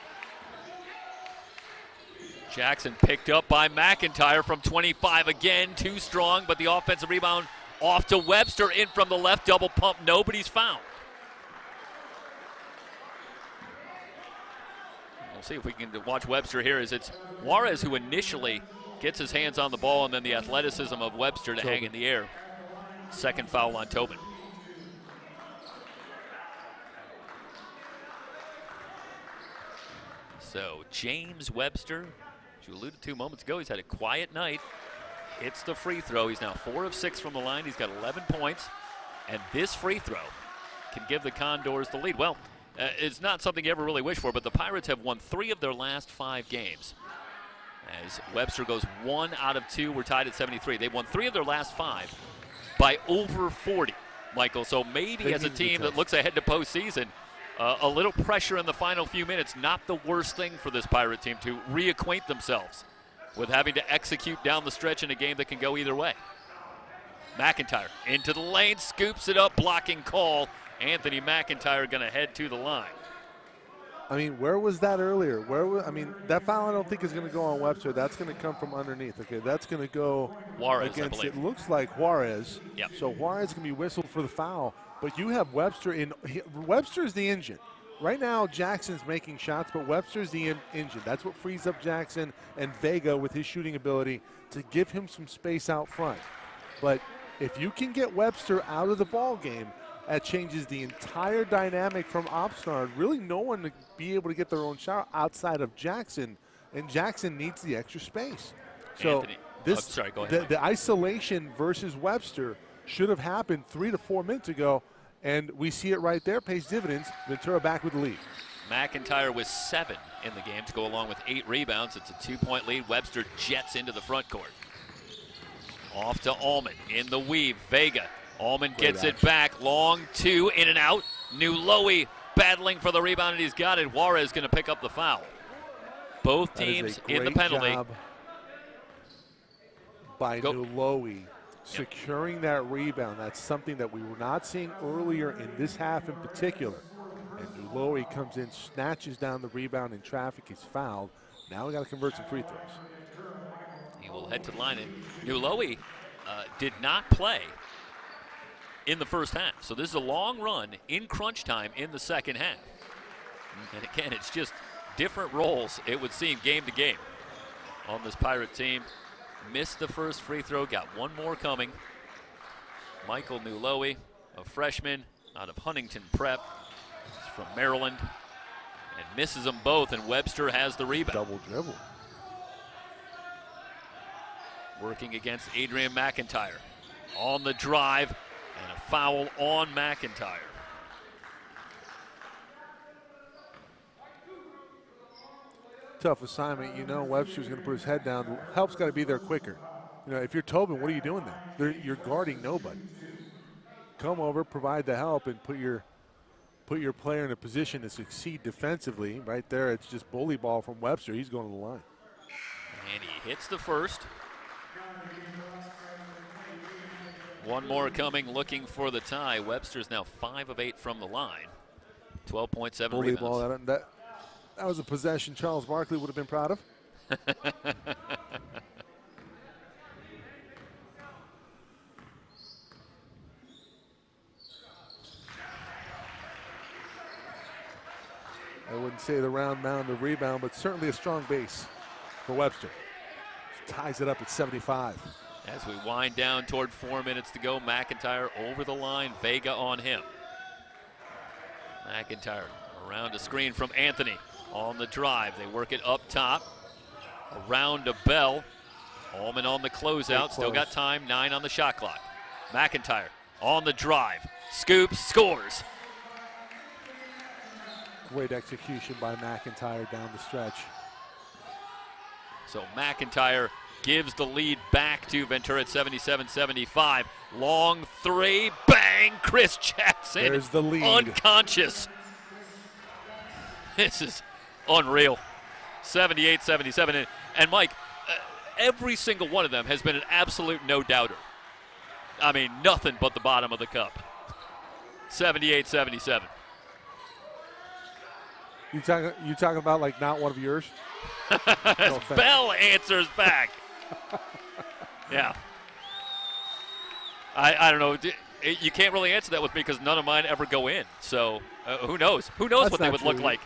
Jackson picked up by McIntyre from 25 again. Too strong, but the offensive rebound off to Webster. In from the left, double pump. Nobody's found. We'll see if we can watch Webster here as it's Juarez who initially gets his hands on the ball, and then the athleticism of Webster to hang in the air. Second foul on Tobin. So James Webster, as you alluded to moments ago, he's had a quiet night. Hits the free throw. He's now 4 of 6 from the line. He's got 11 points. And this free throw can give the Condors the lead. Well, it's not something you ever really wish for, but the Pirates have won 3 of their last 5 games. As Webster goes 1 out of 2, we're tied at 73. They've won 3 of their last 5 by over 40, Michael. So maybe as a team that looks ahead to postseason, a little pressure in the final few minutes, not the worst thing for this Pirate team to reacquaint themselves with having to execute down the stretch in a game that can go either way. McIntyre into the lane, scoops it up, blocking call. Anthony McIntyre going to head to the line. I mean, where was that earlier? That foul I don't think is going to go on Webster. That's going to come from underneath. Okay, that's going to go Juarez, against, I believe. it looks like Juarez. Yep. So Juarez is going to be whistled for the foul. But you have Webster in. Webster's the engine. Right now, Jackson's making shots, but Webster's the engine. That's what frees up Jackson and Vega with his shooting ability to give him some space out front. But if you can get Webster out of the ball game, that changes the entire dynamic from Oxnard. Really no one to be able to get their own shot outside of Jackson, and Jackson needs the extra space. So Anthony. Sorry, go ahead. The isolation versus Webster should have happened 3 to 4 minutes ago, and we see it right there. Pays dividends. Ventura back with the lead. McIntyre with 7 in the game to go along with 8 rebounds. It's a 2-point lead. Webster jets into the front court. Off to Allman in the weave. Vega. Allman gets it back. Long 2, in and out. Nuloe battling for the rebound, and he's got it. Juarez going to pick up the foul. Both teams in the penalty. Job by Nuloe securing that rebound. That's something that we were not seeing earlier in this half in particular. And Nuloe comes in, snatches down the rebound in traffic. He's fouled. Now we got to convert some free throws. He will head to the line, and Nuloe did not play in the first half. So this is a long run in crunch time in the second half. And again, it's just different roles, it would seem, game to game on this Pirate team. Missed the first free throw, got one more coming. Michael Nuloe, a freshman out of Huntington Prep. He's from Maryland, and misses them both, and Webster has the rebound. Double dribble. Working against Adrian McIntyre. On the drive, and a foul on McIntyre. Tough assignment. You know Webster's going to put his head down. Help's got to be there quicker. You know, if you're Tobin, what are you doing there? You're guarding nobody. Come over, provide the help, and put your player in a position to succeed defensively. Right there, it's just bully ball from Webster. He's going to the line. And he hits the first. One more coming, looking for the tie. Webster's now 5 of 8 from the line. 12.7 bully rebounds. Ball. That was a possession Charles Barkley would have been proud of. I wouldn't say the round mound of rebound, but certainly a strong base for Webster. Ties it up at 75. As we wind down toward 4 minutes to go, McIntyre over the line, Vega on him. McIntyre around a screen from Anthony on the drive. They work it up top, around to Bell. Allman on the closeout, still got time, 9 on the shot clock. McIntyre on the drive, scoops, scores. Great execution by McIntyre down the stretch. So McIntyre gives the lead back to Ventura at 77-75. Long three, bang, Chris Jackson. There's the lead. Unconscious. This is unreal. 78-77. And Mike, every single one of them has been an absolute no-doubter. I mean, nothing but the bottom of the cup. 78-77. You talking about like not one of yours? As Bell answers back. Yeah. I don't know. You can't really answer that with me because none of mine ever go in. So who knows? Who knows what they would look like?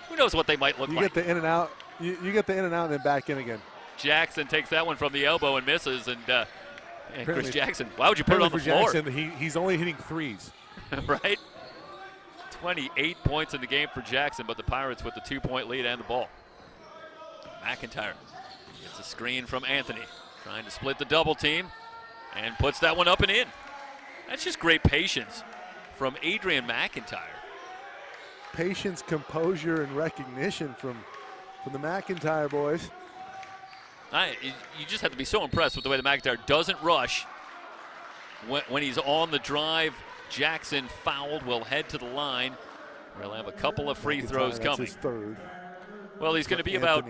Who knows what they might look like? You get the in and out. You get the in and out and then back in again. Jackson takes that one from the elbow and misses. And Chris Jackson, why would you put it on the floor? Jackson, he's only hitting threes. Right? 28 points in the game for Jackson, but the Pirates with the 2-point lead and the ball. McIntyre gets a screen from Anthony, trying to split the double team, and puts that one up and in. That's just great patience from Adrian McIntyre. Patience, composure, and recognition from the McIntyre boys. You just have to be so impressed with the way that McIntyre doesn't rush. When he's on the drive, Jackson fouled, will head to the line. We'll have a couple of free throws coming. His third. Well, he's going to be about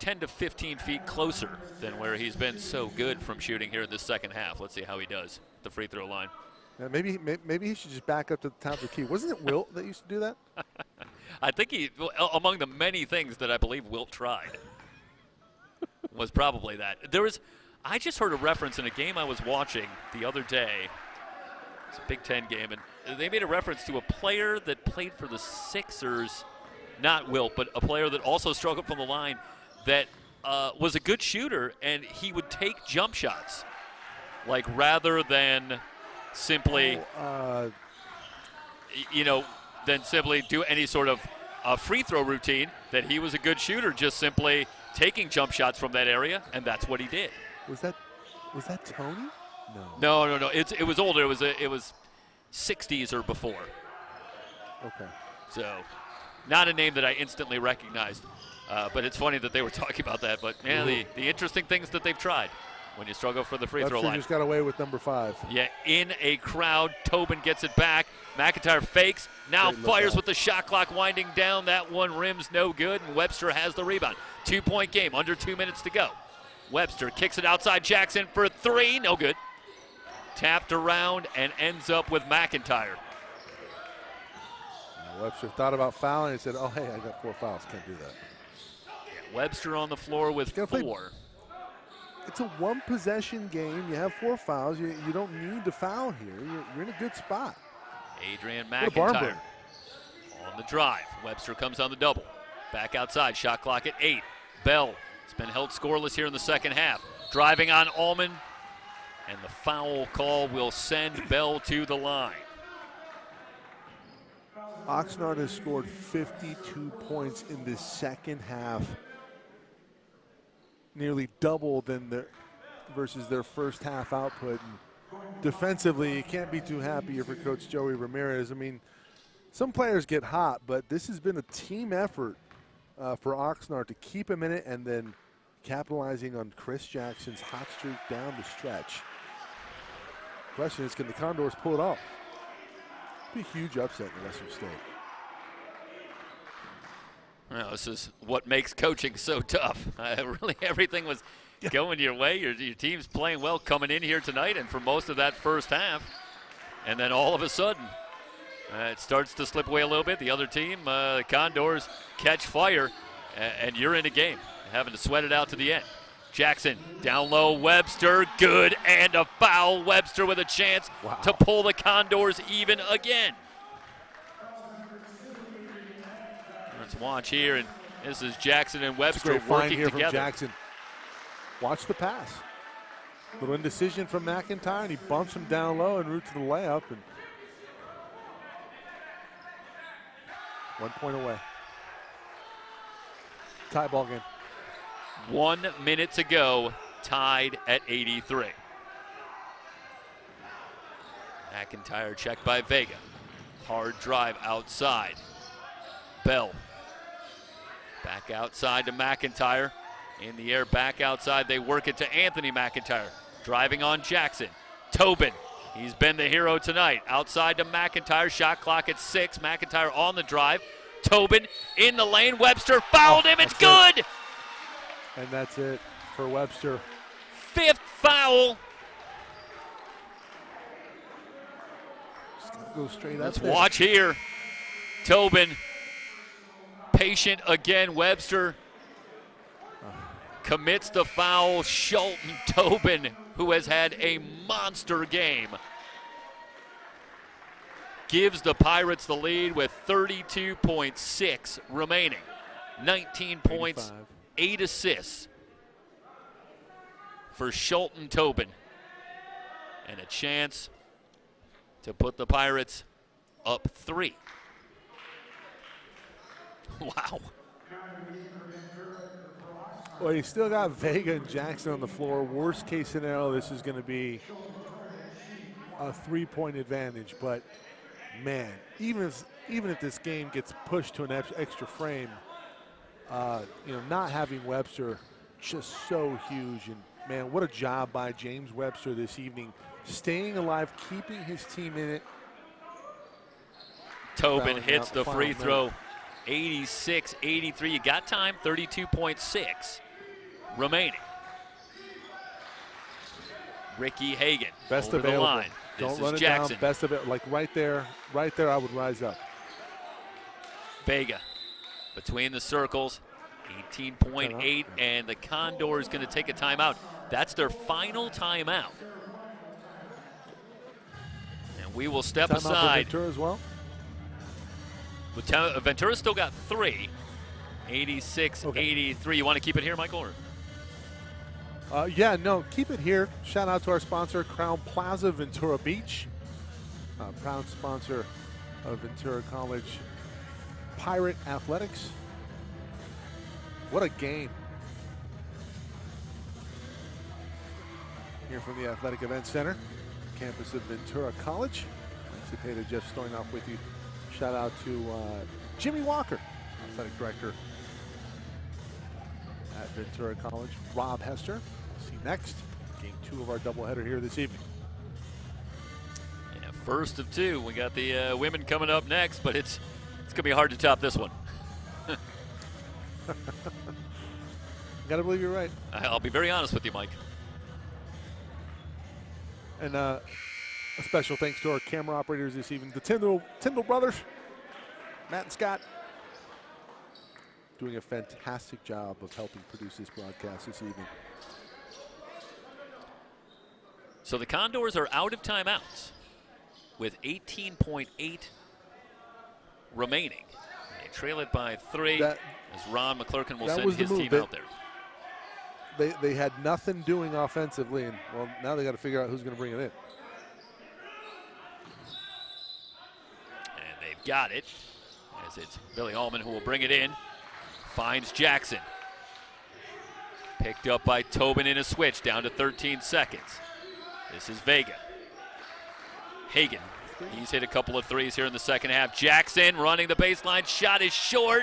10 to 15 feet closer than where he's been so good from shooting here in this second half. Let's see how he does at the free throw line. Maybe he should just back up to the top of the key. Wasn't it Wilt that used to do that? I think among the many things that I believe Wilt tried was probably that. I just heard a reference in a game I was watching the other day. It's a Big Ten game, and they made a reference to a player that played for the Sixers, not Wilt, but a player that also struggled from the line that was a good shooter, and he would take jump shots, like rather than simply, than simply do any sort of free throw routine, that he was a good shooter, just simply taking jump shots from that area, and that's what he did. Was that Tony? No. It was older. It was 60s or before. Okay. So, not a name that I instantly recognized. But it's funny that they were talking about that. But yeah, the interesting things that they've tried when you struggle for the free throw line. Just got away with number 5. Yeah, in a crowd. Tobin gets it back. McIntyre fakes. Now fires with the shot clock winding down. That one rims no good, and Webster has the rebound. 2-point game, under 2 minutes to go. Webster kicks it outside Jackson for 3. No good. Tapped around and ends up with McIntyre. Webster thought about fouling and said, oh, hey, I got 4 fouls. Can't do that. Yeah, Webster on the floor with 4. It's a one-possession game. You have 4 fouls. You don't need to foul here. You're in a good spot. Adrian McIntyre on the drive. Webster comes on the double. Back outside. Shot clock at 8. Bell has been held scoreless here in the second half. Driving on Allman. And the foul call will send Bell to the line. Oxnard has scored 52 points in the second half. Nearly double than versus their first half output. And defensively, you can't be too happy for Coach Joey Ramirez. I mean, some players get hot, but this has been a team effort for Oxnard to keep him in it and then capitalizing on Chris Jackson's hot streak down the stretch. Question is, can the Condors pull it off? It'd be a huge upset in the Western State. Well, this is what makes coaching so tough. Really, everything was going your way. Your team's playing well coming in here tonight and for most of that first half. And then all of a sudden, it starts to slip away a little bit. The other team, the Condors, catch fire, and you're in a game, having to sweat it out to the end. Jackson down low, Webster, good, and a foul. Webster with a chance to pull the Condors even again. Let's watch here, and this is Jackson and Webster Great find working here together. from Jackson. Watch the pass. Little indecision from McIntyre, and he bumps him down low en route to the layup. And 1 point away. Tie ball game. 1 minute to go, tied at 83. McIntyre checked by Vega. Hard drive outside. Bell. Back outside to McIntyre. In the air, back outside. They work it to Anthony McIntyre. Driving on Jackson. Tobin. He's been the hero tonight. Outside to McIntyre. Shot clock at 6. McIntyre on the drive. Tobin in the lane. Webster fouled him. It's good. And that's it for Webster. 5th foul. Go straight up. Let's there. watch here. Tobin, patient again. Webster commits the foul. Schulten Tobin, who has had a monster game, gives the Pirates the lead with 32.6 remaining. 19 points, 85. 8 assists for Schulten Tobin. And a chance to put the Pirates up 3. Wow. Well, you still got Vega and Jackson on the floor. Worst case scenario, this is going to be a 3-point advantage. But man, even if this game gets pushed to an extra frame, not having Webster just so huge. And man, what a job by James Webster this evening, staying alive, keeping his team in it. Tobin hits the free throw. 86-83. You got time. 32.6 remaining. Ricky Hagan. Best over the available. line. This Don't is run it Jackson. down. Best of it, like right there. I would rise up. Vega between the circles. 18.8, and the Condor is going to take a timeout. That's their final timeout. And we will step Timeout aside. for Ventura as well. Ventura still got 3. 86-83. You want to keep it here, Michael? Or? Yeah, no, keep it here. Shout out to our sponsor, Crown Plaza, Ventura Beach. Proud sponsor of Ventura College Pirate Athletics. What a game. Here from the Athletic Event Center, campus of Ventura College. Thanks to Peter, Jeff Stoynoff with you. Shout out to Jimmy Walker, athletic director at Ventura College. Rob Hester, we'll see next. Game 2 of our doubleheader here this evening. Yeah, first of 2. We got the women coming up next, but it's going to be hard to top this one. Gotta believe you're right. I'll be very honest with you, Mike. And a special thanks to our camera operators this evening, the Tyndall brothers, Matt and Scott, doing a fantastic job of helping produce this broadcast this evening. So the Condors are out of timeouts with 18.8 remaining. They trail it by 3 as Ron McClurkin will send his team out there. They had nothing doing offensively, and well, now they got to figure out who's going to bring it in. And they've got it, as it's Billy Allman who will bring it in. Finds Jackson. Picked up by Tobin in a switch, down to 13 seconds. This is Vega. Hagan, he's hit a couple of threes here in the second half. Jackson running the baseline, shot is short.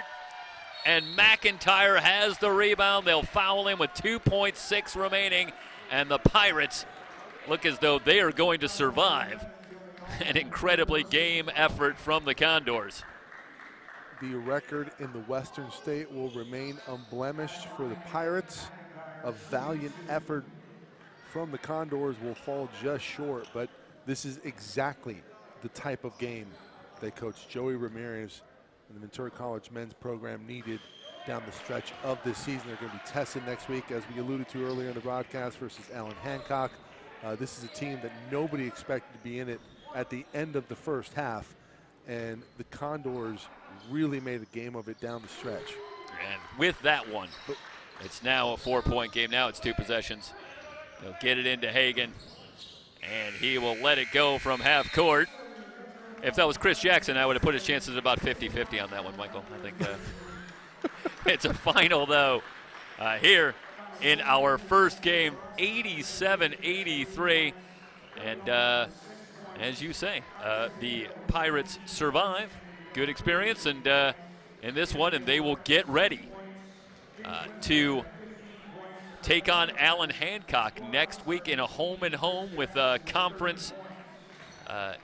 And McIntyre has the rebound. They'll foul him with 2.6 remaining. And the Pirates look as though they are going to survive. An incredibly game effort from the Condors. The record in the Western State will remain unblemished for the Pirates. A valiant effort from the Condors will fall just short, but this is exactly the type of game that Coach Joey Ramirez and the Ventura College men's program needed down the stretch of this season. They're going to be tested next week, as we alluded to earlier in the broadcast, versus Allen Hancock. This is a team that nobody expected to be in it at the end of the first half, and the Condors really made a game of it down the stretch. And with that one, it's now a 4-point game. Now it's 2 possessions. They'll get it into Hagan, and he will let it go from half court. If that was Chris Jackson, I would have put his chances at about 50-50 on that one, Michael. I think it's a final, though, here in our first game, 87-83. And as you say, the Pirates survive. Good experience and in this one, and they will get ready to take on Allen Hancock next week in a home-and-home with a conference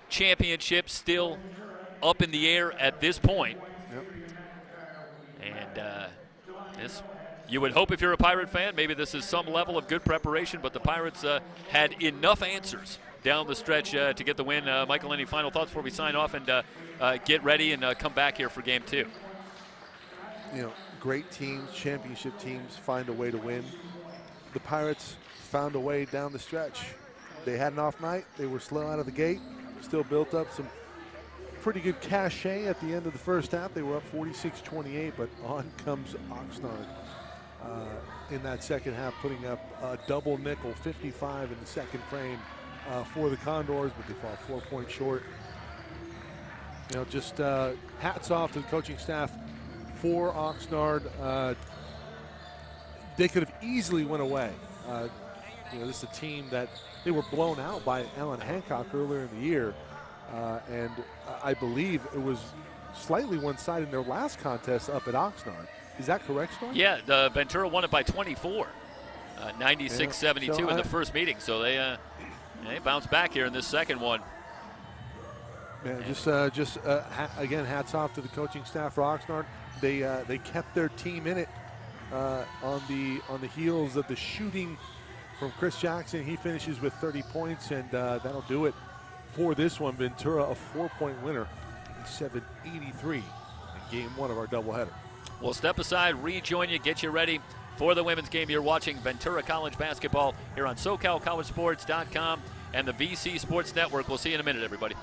championship still up in the air at this point. Yep. And this, you would hope if you're a Pirate fan, maybe this is some level of good preparation, but the Pirates had enough answers down the stretch to get the win. Michael, any final thoughts before we sign off and get ready and come back here for game 2? You know, great teams, championship teams find a way to win. The Pirates found a way down the stretch. They had an off night. They were slow out of the gate. Still built up some pretty good cachet at the end of the first half. They were up 46-28, but on comes Oxnard in that second half, putting up a double nickel, 55 in the second frame for the Condors, but they fall 4 points short. You know, just hats off to the coaching staff for Oxnard. They could have easily went away. You know, this is a team that they were blown out by Allen Hancock earlier in the year, and I believe it was slightly one-sided in their last contest up at Oxnard. Is that correct, Storm? Yeah, the Ventura won it by 24, 96-72 in the first meeting. So they bounced back here in this second one. Man, again, hats off to the coaching staff for Oxnard. They kept their team in it on the heels of the shooting from Chris Jackson. He finishes with 30 points, and that'll do it for this one. Ventura, a 4-point winner, 87-83 in game 1 of our doubleheader. We'll step aside, rejoin you, get you ready for the women's game. You're watching Ventura College basketball here on SoCalCollegeSports.com and the VC Sports Network. We'll see you in a minute, everybody.